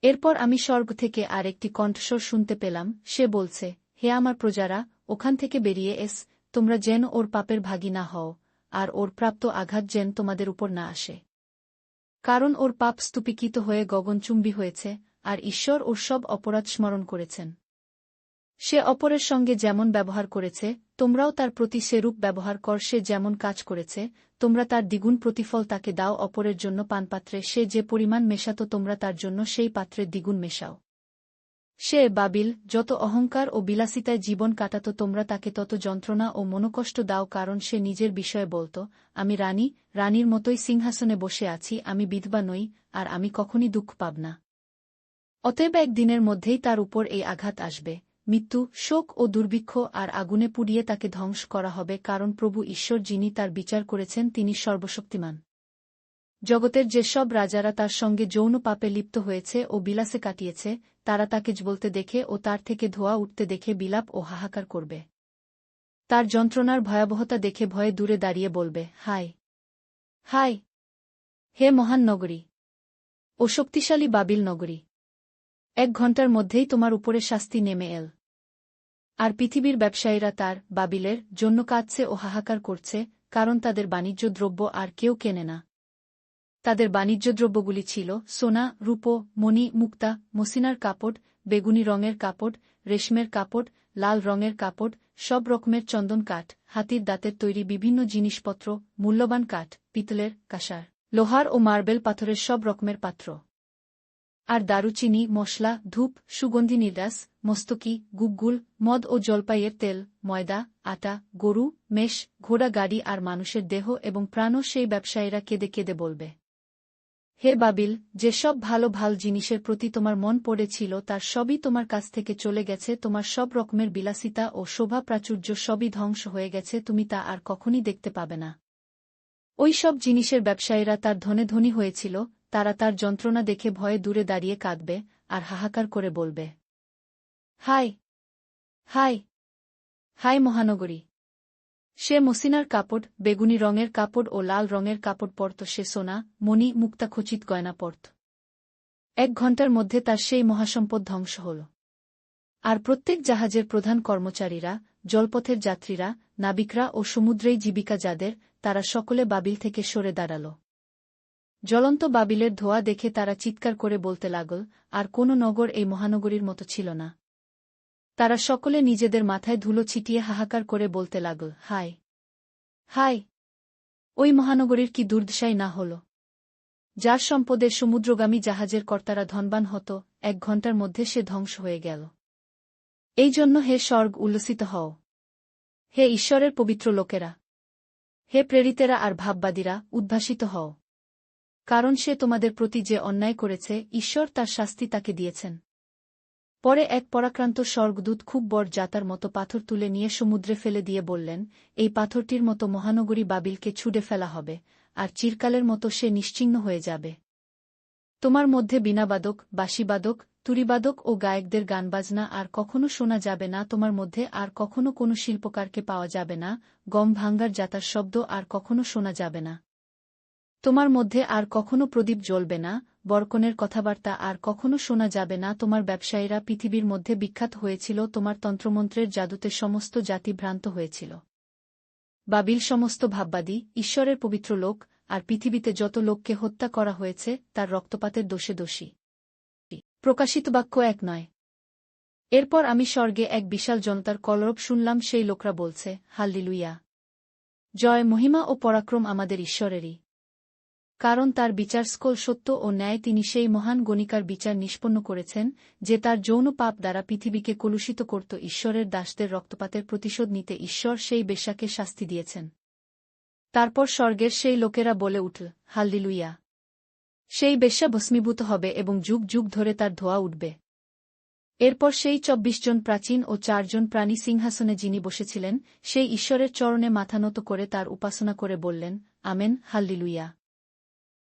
এরপর আমি স্বর্গ থেকে আর একটি কণ্ঠস্বর শুনতে পেলাম, সে বলছে, হে আমার প্রজারা, ওখান থেকে বেরিয়ে এস, তোমরা যেন ওর পাপের ভাগী না হও, আর ওর প্রাপ্ত আঘাত যেন তোমাদের উপর না আসে। কারণ ওর পাপ স্তূপীকৃত হয়ে গগনচুম্বী হয়েছে, আর ঈশ্বর ওর সব অপরাধ স্মরণ করেছেন। সে অপরের সঙ্গে যেমন ব্যবহার করেছে, তোমরাও তার প্রতি সেরূপ ব্যবহার কর। সে যেমন কাজ করেছে, তোমরা তার দ্বিগুণ প্রতিফল তাকে দাও। অপরের জন্য পানপাত্রে সে যে পরিমাণ মেশাত, তোমরা তার জন্য সেই পাত্রের দ্বিগুণ মেশাও। সে বাবিল যত অহংকার ও বিলাসিতায় জীবন কাটাত, তোমরা তাকে তত যন্ত্রণা ও মনোকষ্ট দাও। কারণ সে নিজের বিষয়ে বলত, আমি রানী, রানীর মতোই সিংহাসনে বসে আছি, আমি বিধবা নই, আর আমি কখনই দুঃখ পাব না। অতএব একদিনের মধ্যেই তার উপর এই আঘাত আসবে, মৃত্যু, শোক ও দুর্ভিক্ষ, আর আগুনে পুড়িয়ে তাকে ধ্বংস করা হবে। কারণ প্রভু ঈশ্বর যিনি তার বিচার করেছেন, তিনি সর্বশক্তিমান। জগতের যে সব রাজারা তার সঙ্গে যৌন পাপে লিপ্ত হয়েছে ও বিলাসে কাটিয়েছে, তারা তাকে জ্বলতে দেখে ও তার থেকে ধোঁয়া উঠতে দেখে বিলাপ ও হাহাকার করবে। তার যন্ত্রণার ভয়াবহতা দেখে ভয়ে দূরে দাঁড়িয়ে বলবে, হায় হায়, হে মহান নগরী ও শক্তিশালী বাবিল নগরী! 1 ঘণ্টার মধ্যেই তোমার উপরে শাস্তি নেমে এল। আর পৃথিবীর ব্যবসায়ীরা তার, বাবিলের, জন্য কাঁদছে ও হাহাকার করছে, কারণ তাদের বাণিজ্য দ্রব্য আর কেউ কেনে না। তাদের বাণিজ্য দ্রব্যগুলি ছিল সোনা, রূপো, মণি, মুক্তা, মসিনার কাপড়, বেগুনি রঙের কাপড়, রেশমের কাপড়, লাল রঙের কাপড়, সব রকমের চন্দন কাঠ, হাতির দাঁতের তৈরি বিভিন্ন জিনিসপত্র, মূল্যবান কাঠ, পিতলের, কাঁসার, লোহার ও মার্বেল পাথরের সব রকমের পাত্র। আর দারুচিনি, মশলা, ধূপ, সুগন্ধি নির্যাস, মস্তকি, গুগ্গুল, মদ ও জলপাইয়ের তেল, ময়দা, আটা, গরু, মেষ, ঘোড়া, গাড়ি আর মানুষের দেহ এবং প্রাণও সেই ব্যবসায়ীরা কেঁদে কেঁদে বলবে, হে বাবিল, যে সব ভালো ভাল জিনিসের প্রতি তোমার মন পড়েছিল তার সবই তোমার কাছ থেকে চলে গেছে। তোমার সব রকমের বিলাসিতা ও শোভা প্রাচুর্য সবই ধ্বংস হয়ে গেছে, তুমি তা আর কখনই দেখতে পাবে না। ওই সব জিনিসের ব্যবসায়ীরা তার ধনে ধনী হয়েছিল, তারা তার যন্ত্রণা দেখে ভয়ে দূরে দাঁড়িয়ে কাঁদবে আর হাহাকার করে বলবে, হায় হায় হায় মহানগরী! সে মসিনার কাপড়, বেগুনি রঙের কাপড় ও লাল রঙের কাপড় পরত, সে সোনা, মণি, মুক্তা খচিত গয়না পরত। 1 ঘণ্টার মধ্যে তার সেই মহাসম্পদ ধ্বংস হল। আর প্রত্যেক জাহাজের প্রধান কর্মচারীরা, জলপথের যাত্রীরা, নাবিকরা ও সমুদ্রেই জীবিকা যাদের, তারা সকলে বাবিল থেকে সরে দাঁড়াল। জ্বলন্ত বাবিলের ধোঁয়া দেখে তারা চিৎকার করে বলতে লাগল, আর কোন নগর এই মহানগরীর মতো ছিল না। তারা সকলে নিজেদের মাথায় ধুলো ছিটিয়ে হাহাকার করে বলতে লাগল, হায় হায়, ওই মহানগরীর কি দুর্দশাই না হল! যার সম্পদে সমুদ্রগামী জাহাজের কর্তারা ধনবান হতো, 1 ঘণ্টার মধ্যে সে ধ্বংস হয়ে গেল। এই জন্য হে স্বর্গ, উল্লসিত হও। হে ঈশ্বরের পবিত্র লোকেরা, হে প্রেরিতেরা আর ভাববাদীরা, উদ্ভাসিত হও। কারণ সে তোমাদের প্রতি যে অন্যায় করেছে, ঈশ্বর তার শাস্তি তাকে দিয়েছেন। পরে এক পরাক্রান্ত স্বর্গদূত খুব বড় জাতার মতো পাথর তুলে নিয়ে সমুদ্রে ফেলে দিয়ে বললেন, এই পাথরটির মতো মহানগরী বাবিলকে ছুঁড়ে ফেলা হবে, আর চিরকালের মতো সে নিশ্চিহ্ন হয়ে যাবে। তোমার মধ্যে বীণাবাদক, বাঁশিবাদক, তুরিবাদক ও গায়কদের গানবাজনা আর কখনো শোনা যাবে না, তোমার মধ্যে আর কখনো কোনো শিল্পকারকে পাওয়া যাবে না, গম ভাঙ্গার জাতার শব্দ আর কখনো শোনা যাবে না। তোমার মধ্যে আর কখনো প্রদীপ জ্বলবে না, বরকনের কথাবার্তা আর কখনো শোনা যাবে না। তোমার ব্যবসায়ীরা পৃথিবীর মধ্যে বিখ্যাত হয়েছিল, তোমার তন্ত্রমন্ত্রের জাদুতে সমস্ত জাতি ভ্রান্ত হয়েছিল। বাবিল সমস্ত ভাববাদী, ঈশ্বরের পবিত্র লোক, আর পৃথিবীতে যত লোককে হত্যা করা হয়েছে তার রক্তপাতের দোষে দোষী। প্রকাশিত বাক্য 1:9। এরপর আমি স্বর্গে এক বিশাল জনতার কলরব শুনলাম, সেই লোকরা বলছে, হাল্লেলুয়া! জয়, মহিমা ও পরাক্রম আমাদের ঈশ্বরেরই। কারণ তার বিচার সকল সত্য ও ন্যায়, তিনি সেই মহান গণিকার বিচার নিষ্পন্ন করেছেন, যে তার যৌন পাপ দ্বারা পৃথিবীকে কলুষিত করত। ঈশ্বরের দাসদের রক্তপাতের প্রতিশোধ নিতে ঈশ্বর সেই বেশ্যাকে শাস্তি দিয়েছেন। তারপর স্বর্গের সেই লোকেরা বলে উঠল, হাল্লেলুয়া! সেই বেশ্যা ভস্মীভূত হবে এবং যুগ যুগ ধরে তার ধোঁয়া উঠবে। এরপর সেই 24 জন প্রাচীন ও 4 জন প্রাণী সিংহাসনে যিনি বসেছিলেন, সেই ঈশ্বরের চরণে মাথা নত করে তার উপাসনা করে বললেন, আমেন, হাল্লেলুয়া!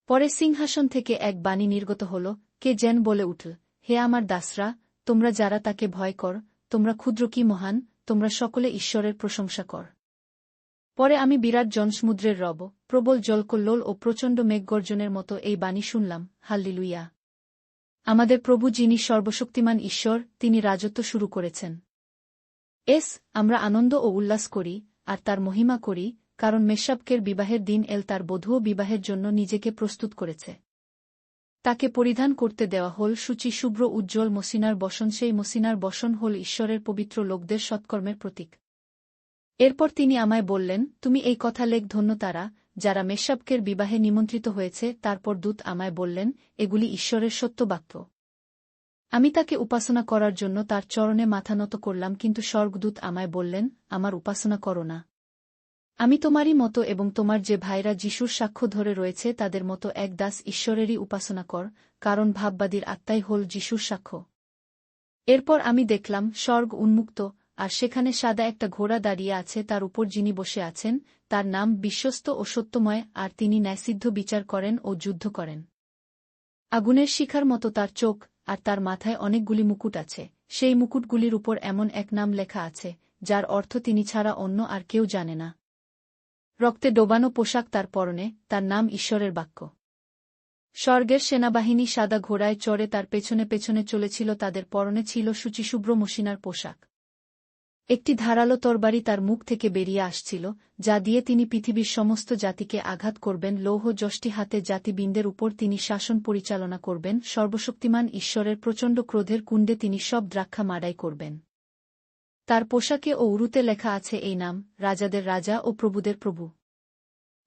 পরে সিংহাসন থেকে এক বাণী নির্গত হল, কে যেন বলে উঠল, হে আমার দাসরা, তোমরা যারা তাকে ভয় কর, তোমরা ক্ষুদ্র কি মহান, তোমরা সকলে ঈশ্বরের প্রশংসা কর। পরে আমি বিরাট জনসমুদ্রের রব, প্রবল জলকল্লোল ও প্রচণ্ড মেঘগর্জনের মতো এই বাণী শুনলাম, হাল্লেলুয়া! আমাদের প্রভু যিনি সর্বশক্তিমান ঈশ্বর, তিনি রাজত্ব শুরু করেছেন। আমরা আনন্দ ও উল্লাস করি, আর তার মহিমা করি, কারণ মেশাবকের বিবাহের দিন এল, তার বধূও বিবাহের জন্য নিজেকে প্রস্তুত করেছে। তাকে পরিধান করতে দেওয়া হল সূচি শুভ্র উজ্জ্বল মসিনার বসন, সেই মসিনার বসন হল ঈশ্বরের পবিত্র লোকদের সৎকর্মের প্রতীক। এরপর তিনি আমায় বললেন, তুমি এই কথা লেখ, ধন্য তারা, যারা মেশাবকের বিবাহে নিমন্ত্রিত হয়েছে। তারপর দূত আমায় বললেন, এগুলি ঈশ্বরের সত্য বাক্য। আমি তাকে উপাসনা করার জন্য তার চরণে মাথা নত করলাম, কিন্তু স্বর্গদূত আমায় বললেন, আমার উপাসনা করো না। আমি তোমারই মতো এবং তোমার যে ভাইরা যিশুর সাক্ষ্য ধরে রয়েছে তাদের মতো এক দাস, ঈশ্বরেরই উপাসনা কর, কারণ ভাববাদীর আত্মাই হল যিশুর সাক্ষ্য। এরপর আমি দেখলাম স্বর্গ উন্মুক্ত, আর সেখানে সাদা একটা ঘোড়া দাঁড়িয়ে আছে, তার উপর যিনি বসে আছেন তার নাম বিশ্বস্ত ও সত্যময়, আর তিনি ন্যায়সিদ্ধ বিচার করেন ও যুদ্ধ করেন। আগুনের শিখার মতো তার চোখ, আর তার মাথায় অনেকগুলি মুকুট আছে। সেই মুকুটগুলির উপর এমন এক নাম লেখা আছে, যার অর্থ তিনি ছাড়া অন্য আর কেউ জানে না। রক্তে ডোবানো পোশাক তার পরনে, তার নাম ঈশ্বরের বাক্য। স্বর্গের সেনাবাহিনী সাদা ঘোড়ায় চড়ে তার পেছনে পেছনে চলেছিল, তাদের পরনে ছিল সূচিশুভ্র মসিনার পোশাক। একটি ধারালো তরবারি তার মুখ থেকে বেরিয়ে আসছিল, যা দিয়ে তিনি পৃথিবীর সমস্ত জাতিকে আঘাত করবেন। লৌহ যষ্টি হাতে জাতিবৃন্দের উপর তিনি শাসন পরিচালনা করবেন। সর্বশক্তিমান ঈশ্বরের প্রচণ্ড ক্রোধের কুণ্ডে তিনি সব দ্রাক্ষা মাড়াই করবেন। তার পোশাকে ও উরুতে লেখা আছে এই নাম, রাজাদের রাজা ও প্রভুদের প্রভু।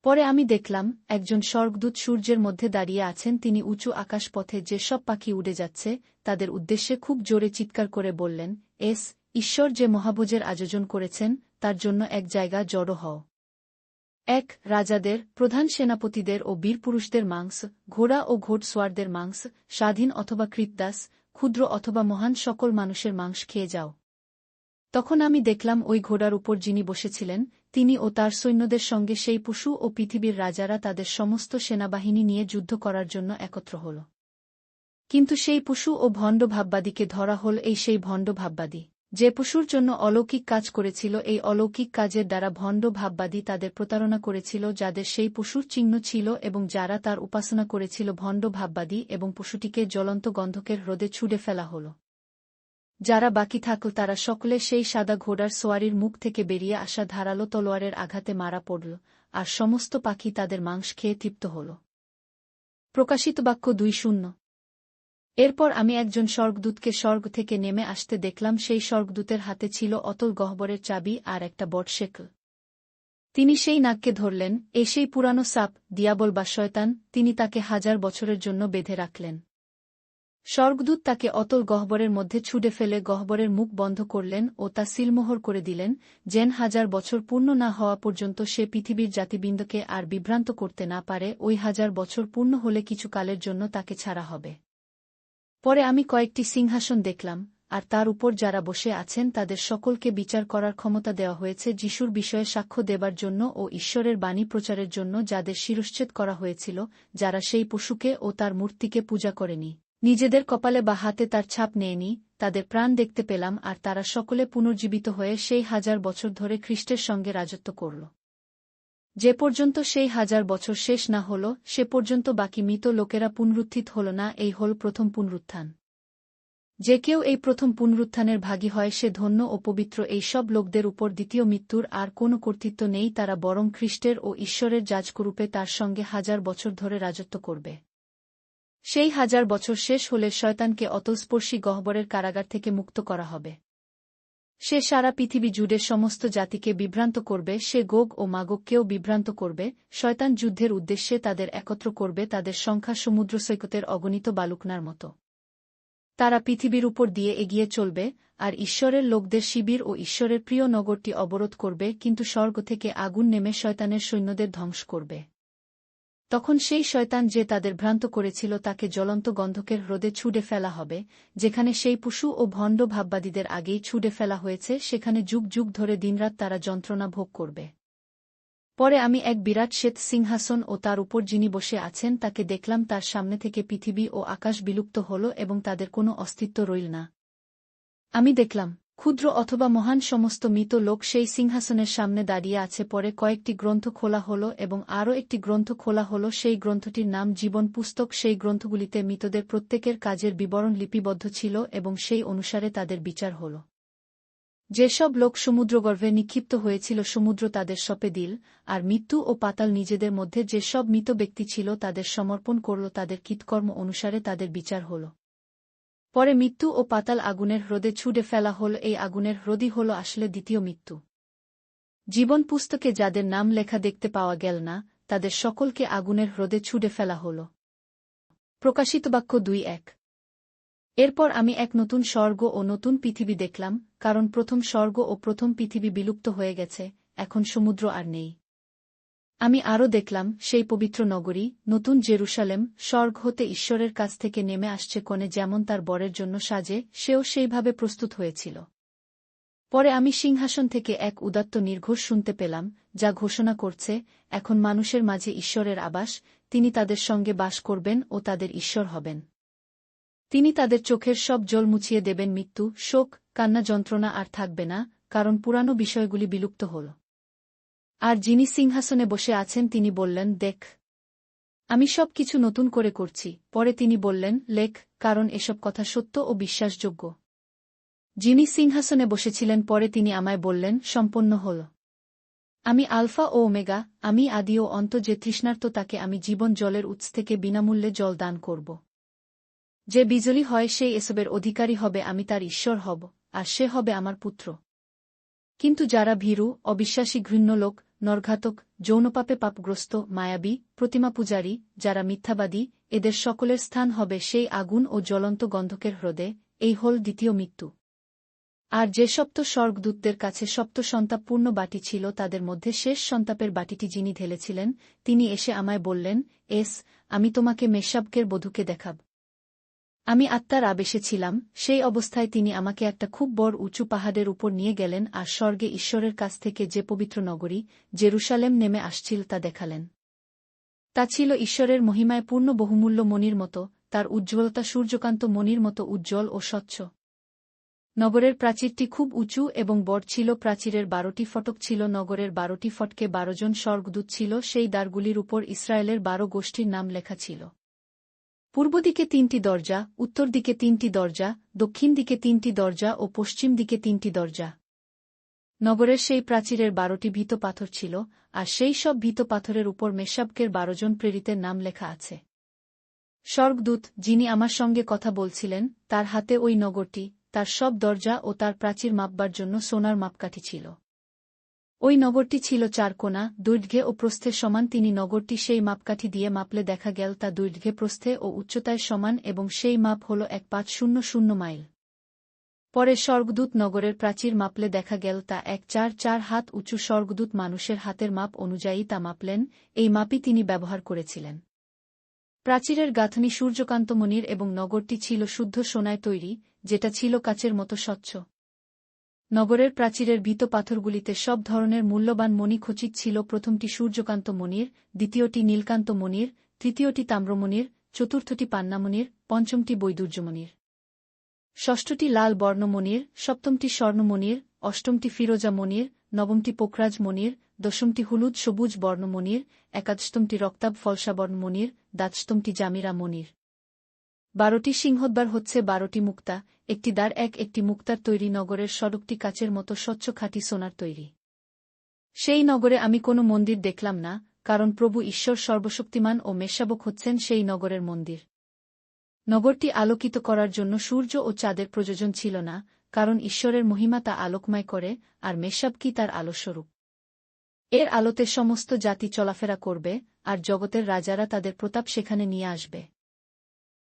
পরে আমি দেখলাম একজন স্বর্গদূত সূর্যের মধ্যে দাঁড়িয়ে আছেন, তিনি উঁচু আকাশপথে যে সব পাখি উড়ে যাচ্ছে তাদের উদ্দেশ্যে খুব জোরে চিৎকার করে বললেন, ঈশ্বর যে মহাভোজের আয়োজন করেছেন তার জন্য এক জায়গা জড়ো হও। রাজাদের, প্রধান সেনাপতিদের ও বীরপুরুষদের মাংস, ঘোড়া ও ঘোড়সওয়ারদের মাংস, স্বাধীন অথবা কৃতদাস, ক্ষুদ্র অথবা মহান সকল মানুষের মাংস খেয়ে যাও। তখন আমি দেখলাম ওই ঘোড়ার উপর যিনি বসেছিলেন তিনি ও তার সৈন্যদের সঙ্গে সেই পশু ও পৃথিবীর রাজারা তাদের সমস্ত সেনাবাহিনী নিয়ে যুদ্ধ করার জন্য একত্র হল। কিন্তু সেই পশু ও ভণ্ড ভাববাদীকে ধরা হল, সেই ভণ্ড ভাববাদী যে পশুর জন্য অলৌকিক কাজ করেছিল। এই অলৌকিক কাজের দ্বারা ভণ্ড ভাববাদী তাদের প্রতারণা করেছিল, যাদের সেই পশুর চিহ্ন ছিল এবং যারা তার উপাসনা করেছিল। ভণ্ড ভাববাদী এবং পশুটিকে জ্বলন্ত গন্ধকের হ্রদে ছুঁড়ে ফেলা হল। যারা বাকি থাকল তারা সকলে সেই সাদা ঘোড়ার সোয়ারির মুখ থেকে বেরিয়ে আসা ধারালো তলোয়ারের আঘাতে মারা পড়ল, আর সমস্ত পাখি তাদের মাংস খেয়ে তৃপ্ত হল। প্রকাশিত বাক্য 2:0। এরপর আমি একজন স্বর্গদূতকে স্বর্গ থেকে নেমে আসতে দেখলাম, সেই স্বর্গদূতের হাতে ছিল অতল গহ্বরের চাবি আর একটা বট শেকল। তিনি সেই নাগকে ধরলেন, সেই পুরানো সাপ, দিয়াবল বা শয়তান, তিনি তাকে 1000 বছরের জন্য বেঁধে রাখলেন। স্বর্গদূত তাকে অতল গহ্বরের মধ্যে ছুঁড়ে ফেলে গহ্বরের মুখ বন্ধ করলেন ও তা সিলমোহর করে দিলেন, যেন 1000 বছর পূর্ণ না হওয়া পর্যন্ত সে পৃথিবীর জাতিবৃন্দকে আর বিভ্রান্ত করতে না পারে। ওই 1000 বছর পূর্ণ হলে কিছু কালের জন্য তাকে ছাড়া হবে। পরে আমি কয়েকটি সিংহাসন দেখলাম, আর তার উপর যারা বসে আছেন তাদের সকলকে বিচার করার ক্ষমতা দেওয়া হয়েছে যিশুর বিষয়ে সাক্ষ্য দেবার জন্য ও ঈশ্বরের বাণী প্রচারের জন্য যাদের শিরশ্ছেদ করা হয়েছিল, যারা সেই পশুকে ও তার মূর্তিকে পূজা করেনি, নিজেদের কপালে বা হাতে তার ছাপ নেয়নি, তাদের প্রাণ দেখতে পেলাম আর তারা সকলে পুনর্জীবিত হয়ে সেই 1000 বছর ধরে খ্রিস্টের সঙ্গে রাজত্ব করল। যে পর্যন্ত সেই 1000 বছর শেষ না হল সে পর্যন্ত বাকি মৃত লোকেরা পুনরুত্থিত হল না। এই হল প্রথম পুনরুত্থান। যে কেউ এই প্রথম পুনরুত্থানের ভাগী হয় সে ধন্য ও পবিত্র। এই সব লোকদের উপর দ্বিতীয় মৃত্যুর আর কোনো কর্তৃত্ব নেই, তারা বরং খ্রিস্টের ও ঈশ্বরের যাজকরূপে তার সঙ্গে 1000 বছর ধরে রাজত্ব করবে। সেই 1000 বছর শেষ হলে শয়তানকে অতলস্পর্শী গহ্বরের কারাগার থেকে মুক্ত করা হবে। সে সারা পৃথিবী জুড়ে সমস্ত জাতিকে বিভ্রান্ত করবে, সে গোগ ও মাগোগকেও বিভ্রান্ত করবে। শয়তান যুদ্ধের উদ্দেশ্যে তাদের একত্র করবে, তাদের সংখ্যা সমুদ্র সৈকতের অগণিত বালুকনার মতো। তারা পৃথিবীর উপর দিয়ে এগিয়ে চলবে, আর ঈশ্বরের লোকদের শিবির ও ঈশ্বরের প্রিয় নগরটি অবরোধ করবে, কিন্তু স্বর্গ থেকে আগুন নেমে শয়তানের সৈন্যদের ধ্বংস করবে। তখন সেই শয়তান যে তাদের ভ্রান্ত করেছিল তাকে জ্বলন্ত গন্ধকের হ্রদে ছুঁড়ে ফেলা হবে, যেখানে সেই পশু ও ভণ্ড ভাববাদীদের আগেই ছুঁড়ে ফেলা হয়েছে। সেখানে যুগ যুগ ধরে দিনরাত তারা যন্ত্রণা ভোগ করবে। পরে আমি এক বিরাট শ্বেত সিংহাসন ও তার উপর যিনি বসে আছেন তাকে দেখলাম। তার সামনে থেকে পৃথিবী ও আকাশ বিলুপ্ত হল এবং তাদের কোনো অস্তিত্ব রইল না। আমি দেখলাম ক্ষুদ্র অথবা মহান সমস্ত মৃত লোক সেই সিংহাসনের সামনে দাঁড়িয়ে আছে। পরে কয়েকটি গ্রন্থ খোলা হল এবং আরও একটি গ্রন্থ খোলা হল, সেই গ্রন্থটির নাম জীবন পুস্তক। সেই গ্রন্থগুলিতে মৃতদের প্রত্যেকের কাজের বিবরণ লিপিবদ্ধ ছিল এবং সেই অনুসারে তাদের বিচার হল। যেসব লোক সমুদ্রগর্ভে নিক্ষিপ্ত হয়েছিল সমুদ্র তাদের সঁপে দিল, আর মৃত্যু ও পাতাল নিজেদের মধ্যে যে সব মৃত ব্যক্তি ছিল তাদের সমর্পণ করল, তাদের কৃতকর্ম অনুসারে তাদের বিচার হল। পরে মৃত্যু ও পাতাল আগুনের হ্রদে ছুঁড়ে ফেলা হল। এই আগুনের হ্রদই হল আসলে দ্বিতীয় মৃত্যু। জীবন পুস্তকে যাদের নাম লেখা দেখতে পাওয়া গেল না তাদের সকলকে আগুনের হ্রদে ছুঁড়ে ফেলা হল। প্রকাশিত বাক্য 2:1। এরপর আমি এক নতুন স্বর্গ ও নতুন পৃথিবী দেখলাম, কারণ প্রথম স্বর্গ ও প্রথম পৃথিবী বিলুপ্ত হয়ে গেছে, এখন সমুদ্র আর নেই। আমি আরও দেখলাম সেই পবিত্র নগরী, নতুন জেরুসালেম, স্বর্গ হতে ঈশ্বরের কাছ থেকে নেমে আসছে। কনে যেমন তার বরের জন্য সাজে, সেও সেইভাবে প্রস্তুত হয়েছিল। পরে আমি সিংহাসন থেকে এক উদাত্ত নির্ঘোষ শুনতে পেলাম, যা ঘোষণা করছে, এখন মানুষের মাঝে ঈশ্বরের আবাস, তিনি তাদের সঙ্গে বাস করবেন ও তাদের ঈশ্বর হবেন। তিনি তাদের চোখের সব জল মুছিয়ে দেবেন, মৃত্যু, শোক, কান্না, যন্ত্রণা আর থাকবে না, কারণ পুরানো বিষয়গুলি বিলুপ্ত হল। আর যিনি সিংহাসনে বসে আছেন তিনি বললেন, দেখ, আমি সব কিছু নতুন করে করছি। পরে তিনি বললেন, লেখ, কারণ এসব কথা সত্য ও বিশ্বাসযোগ্য। যিনি সিংহাসনে বসেছিলেন পরে তিনি আমায় বললেন, সম্পন্ন হল। আমি আলফা ও ওমেগা, আমি আদি ও অন্ত। যে তৃষ্ণার্ত তাকে আমি জীবন জলের উৎস থেকে বিনামূল্যে জল দান করব। যে বিজয়ী হয় সেই এসবের অধিকারী হবে, আমি তার ঈশ্বর হব, আর সে হবে আমার পুত্র। কিন্তু যারা ভীরু, অবিশ্বাসী, ঘৃণ্য লোক, নরঘাতক, যৌনপাপে পাপগ্রস্ত, মায়াবী, প্রতিমা পূজারী, যারা মিথ্যাবাদী, এদের সকলের স্থান হবে সেই আগুন ও জ্বলন্ত গন্ধকের হ্রদে। এই হল দ্বিতীয় মৃত্যু। আর যে সপ্ত স্বর্গদূতদের কাছে সপ্ত সন্তাপপূর্ণ বাটি ছিল তাদের মধ্যে শেষ সন্তাপের বাটিটি যিনি ঢেলেছিলেন তিনি এসে আমায় বললেন, আমি তোমাকে মেষশাবকের বধূকে দেখাব। আমি আত্মার আবেশে ছিলাম, সেই অবস্থায় তিনি আমাকে একটা খুব বড় উঁচু পাহাড়ের উপর নিয়ে গেলেন আর স্বর্গে ঈশ্বরের কাছ থেকে যে পবিত্র নগরী জেরুসালেম নেমে আসছিল তা দেখালেন। তা ছিল ঈশ্বরের মহিমায় পূর্ণ বহুমূল্য মণির মতো, তার উজ্জ্বলতা সূর্যকান্ত মণির মতো উজ্জ্বল ও স্বচ্ছ। নগরের প্রাচীরটি খুব উঁচু এবং বড় ছিল, প্রাচীরের 12টি ফটক ছিল, নগরের 12টি ফটকে 12 জন স্বর্গদূত ছিল, সেই দ্বারগুলির উপর ইসরায়েলের 12 গোষ্ঠীর নাম লেখা ছিল। পূর্ব দিকে 3টি দরজা, উত্তর দিকে 3টি দরজা, দক্ষিণ দিকে 3টি দরজা ও পশ্চিম দিকে 3টি দরজা। নগরের সেই প্রাচীরের 12টি ভীত পাথর ছিল, আর সেই সব ভীত পাথরের উপর মেষশাবকের 12 জন প্রেরিতের নাম লেখা আছে। স্বর্গদূত যিনি আমার সঙ্গে কথা বলছিলেন তার হাতে ওই নগরটি, তার সব দরজা ও তার প্রাচীর মাপবার জন্য সোনার মাপকাঠি ছিল। ওই নগরটি ছিল 4 কোণা, দৈর্ঘ্যে ও প্রস্থে সমান। তিনি নগরটি সেই মাপকাঠি দিয়ে মাপলে দেখা গেল তা দৈর্ঘ্যে, প্রস্থে ও উচ্চতায় সমান, এবং সেই মাপ হল 1500 মাইল। পরে স্বর্গদূত নগরের প্রাচীর মাপলে দেখা গেল তা 144 হাত উঁচু। স্বর্গদূত মানুষের হাতের মাপ অনুযায়ী তা মাপলেন, এই মাপই তিনি ব্যবহার করেছিলেন। প্রাচীরের গাঁথনি সূর্যকান্তমণির এবং নগরটি ছিল শুদ্ধ সোনায় তৈরি, যেটা ছিল কাচের মতো স্বচ্ছ। নগরের প্রাচীরের ভীত পাথরগুলিতে সব ধরনের মূল্যবান মণি খচিত ছিল। প্রথমটি সূর্যকান্ত মণির, দ্বিতীয়টি নীলকান্ত মণির, তৃতীয়টি তাম্রমণির, চতুর্থটি পান্নামণির, পঞ্চমটি বৈদুর্যমণির, ষষ্ঠটি লাল বর্ণমণির, সপ্তমটি স্বর্ণমণির, অষ্টমটি ফিরোজা মণির, নবমটি পোখরাজ মণির, দশমটি হলুদ সবুজ বর্ণমণির, একাদশতমটি রক্তাভ ফলসাবর্ণ মণির, দ্বাদশতমটি জামিরা মণির। 12টি সিংহদ্বার হচ্ছে 12টি মুক্তা, একটি দ্বার একটি মুক্তার তৈরি। নগরের সড়কটি কাচের মতো স্বচ্ছ খাঁটি সোনার তৈরি। সেই নগরে আমি কোনো মন্দির দেখলাম না, কারণ প্রভু ঈশ্বর সর্বশক্তিমান ও মেষশাবক হচ্ছেন সেই নগরের মন্দির। নগরটি আলোকিত করার জন্য সূর্য ও চাঁদের প্রয়োজন ছিল না, কারণ ঈশ্বরের মহিমা তা আলোকময় করে, আর মেষশাবকই তার আলোস্বরূপ। এর আলোতে সমস্ত জাতি চলাফেরা করবে, আর জগতের রাজারা তাদের প্রতাপ সেখানে নিয়ে আসবে।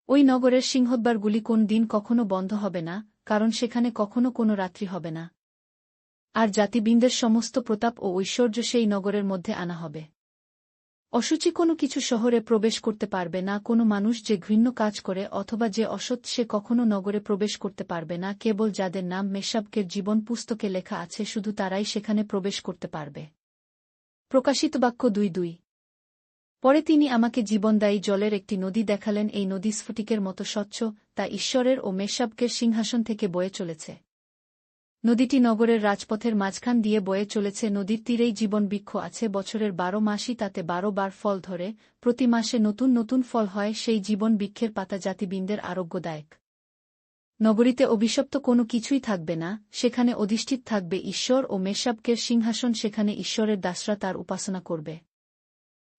ওই নগরের সিংহদ্বারগুলি কোন দিন কখনো বন্ধ হবে না, কারণ সেখানে কখনো কোনো রাত্রি হবে না। আর জাতিবৃন্দের সমস্ত প্রতাপ ও ঐশ্বর্য সেই নগরের মধ্যে আনা হবে। অশুচি কোনো কিছু শহরে প্রবেশ করতে পারবে না। কোনো মানুষ যে ঘৃণ্য কাজ করে অথবা যে অসৎ সে কখনো নগরে প্রবেশ করতে পারবে না। কেবল যাদের নাম মেষশাবকের জীবন পুস্তকে লেখা আছে শুধু তারাই সেখানে প্রবেশ করতে পারবে। প্রকাশিত বাক্য 2:2। পরে তিনি আমাকে জীবনদায়ী জলের একটি নদী দেখালেন। এই নদী স্ফটিকের মতো স্বচ্ছ, তা ঈশ্বরের ও মেষশাবকের সিংহাসন থেকে বয়ে চলেছে। নদীটি নগরের রাজপথের মাঝখান দিয়ে বয়ে চলেছে। নদীর তীরেই জীবন বৃক্ষ আছে। বছরের 12 মাসই তাতে 12 বার ফল ধরে, প্রতি মাসে নতুন নতুন ফল হয়। সেই জীবন বৃক্ষের পাতা জাতিবৃন্দের আরোগ্যদায়ক। নগরীতে অভিশপ্ত কোনো কিছুই থাকবে না, সেখানে অধিষ্ঠিত থাকবে ঈশ্বর ও মেষশাবকের সিংহাসন। সেখানে ঈশ্বরের দাসরা তার উপাসনা করবে।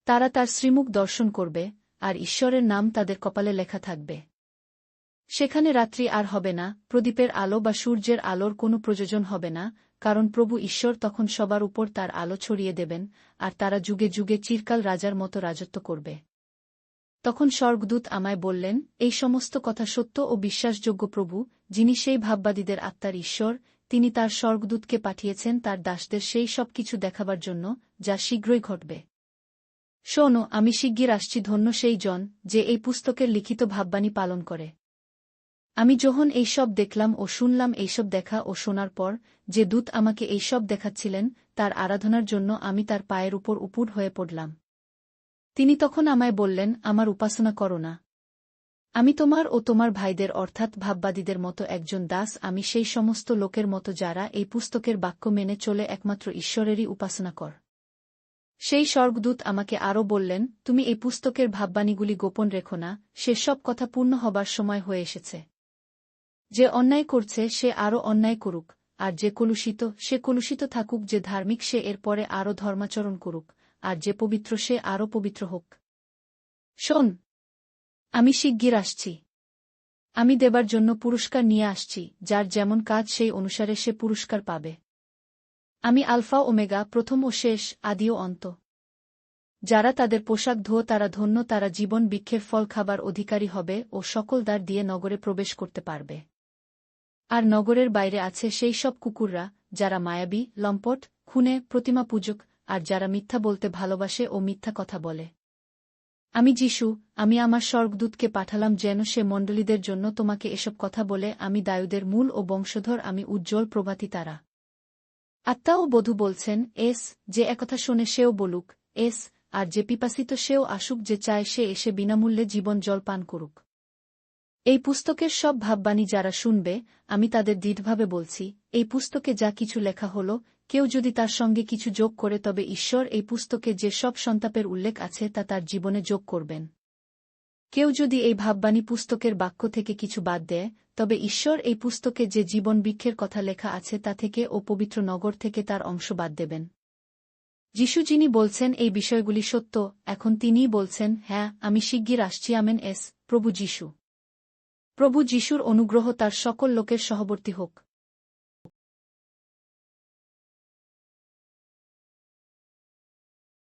তারা তার শ্রীমুখ দর্শন করবে, আর ঈশ্বরের নাম তাদের কপালে লেখা থাকবে। সেখানে রাত্রি আর হবে না, প্রদীপের আলো বা সূর্যের আলোর কোনো প্রয়োজন হবে না, কারণ প্রভু ঈশ্বর তখন সবার উপর তার আলো ছড়িয়ে দেবেন, আর তারা যুগে যুগে চিরকাল রাজার মতো রাজত্ব করবে। তখন স্বর্গদূত আমায় বললেন, এই সমস্ত কথা সত্য ও বিশ্বাসযোগ্য। প্রভু, যিনি সেই ভাববাদীদের আত্মার ঈশ্বর, তিনি তার স্বর্গদূতকে পাঠিয়েছেন তার দাসদের সেই সব কিছু দেখাবার জন্য, যা শীঘ্রই ঘটবে। শোনো, আমি শিগগির আসছি। ধন্য সেই জন, যে এই পুস্তকের লিখিত ভাববাণী পালন করে। আমি যখন এইসব দেখলাম ও শুনলাম, এইসব দেখা ও শোনার পর যে দূত আমাকে এইসব দেখাচ্ছিলেন, তার আরাধনার জন্য আমি তার পায়ের উপর উপুড় হয়ে পড়লাম। তিনি তখন আমায় বললেন, আমার উপাসনা করো না। আমি তোমার ও তোমার ভাইদের অর্থাৎ ভাববাদীদের মতো একজন দাস। আমি সেই সমস্ত লোকের মতো যারা এই পুস্তকের বাক্য মেনে চলে একমাত্র ঈশ্বরেরই উপাসনা কর। সেই স্বর্গদূত আমাকে আরও বললেন, তুমি এই পুস্তকের ভাববাণীগুলি গোপন রেখো না, সে সব কথা পূর্ণ হবার সময় হয়ে এসেছে। যে অন্যায় করছে সে আরও অন্যায় করুক, আর যে কলুষিত সে কলুষিত থাকুক, যে ধার্মিক সে এর পরে আরও ধর্মাচরণ করুক, আর যে পবিত্র সে আরও পবিত্র হোক। শোন, আমি শিগগির আসছি। আমি দেবার জন্য পুরস্কার নিয়ে আসছি, যার যেমন কাজ সেই অনুসারে সে পুরস্কার পাবে। আমি আলফা ওমেগা, প্রথম ও শেষ, আদি ও অন্ত। যারা তাদের পোশাক ধোয় তারা ধন্য, তারা জীবন বৃক্ষের ফল খাবার অধিকারী হবে ও সকল দ্বার দিয়ে নগরে প্রবেশ করতে পারবে। আর নগরের বাইরে আছে সেই সব কুকুররা, যারা মায়াবী, লম্পট, খুনে, প্রতিমা পূজক, আর যারা মিথ্যা বলতে ভালোবাসে ও মিথ্যা কথা বলে। আমি যিশু, আমি আমার স্বর্গদূতকে পাঠালাম যেন সে মণ্ডলীদের জন্য তোমাকে এসব কথা বলে। আমি দায়ুদের মূল ও বংশধর, আমি উজ্জ্বল প্রভাতী তারা। আত্মা ও বধূ বলছেন, এস। যে একথা শোনে সেও বলুক, এস। আর যে পিপাসিত সেও আসুক, যে চায় সে এসে বিনামূল্যে জীবন জল পান করুক। এই পুস্তকের সব ভাববাণী যারা শুনবে, আমি তাদের দৃঢ়ভাবে বলছি, এই পুস্তকে যা কিছু লেখা হল, কেউ যদি তার সঙ্গে কিছু যোগ করে তবে ঈশ্বর এই পুস্তকে যে সব সন্তাপের উল্লেখ আছে তা তার জীবনে যোগ করবেন। কেউ যদি এই ভাববাণী পুস্তকের বাক্য থেকে কিছু বাদ দেয়, তবে ঈশ্বর এই পুস্তকে যে জীবন বৃক্ষের কথা লেখা আছে তা থেকে ও পবিত্র নগর থেকে তার অংশ বাদ দেবেন। যিশু যিনি বলছেন এই বিষয়গুলি সত্য, এখন তিনিই বলছেন, হ্যাঁ, আমি শিগগির আসছি। আমেন। প্রভু যিশু। প্রভু যিশুর অনুগ্রহ তার সকল লোকের সহবর্তী হোক।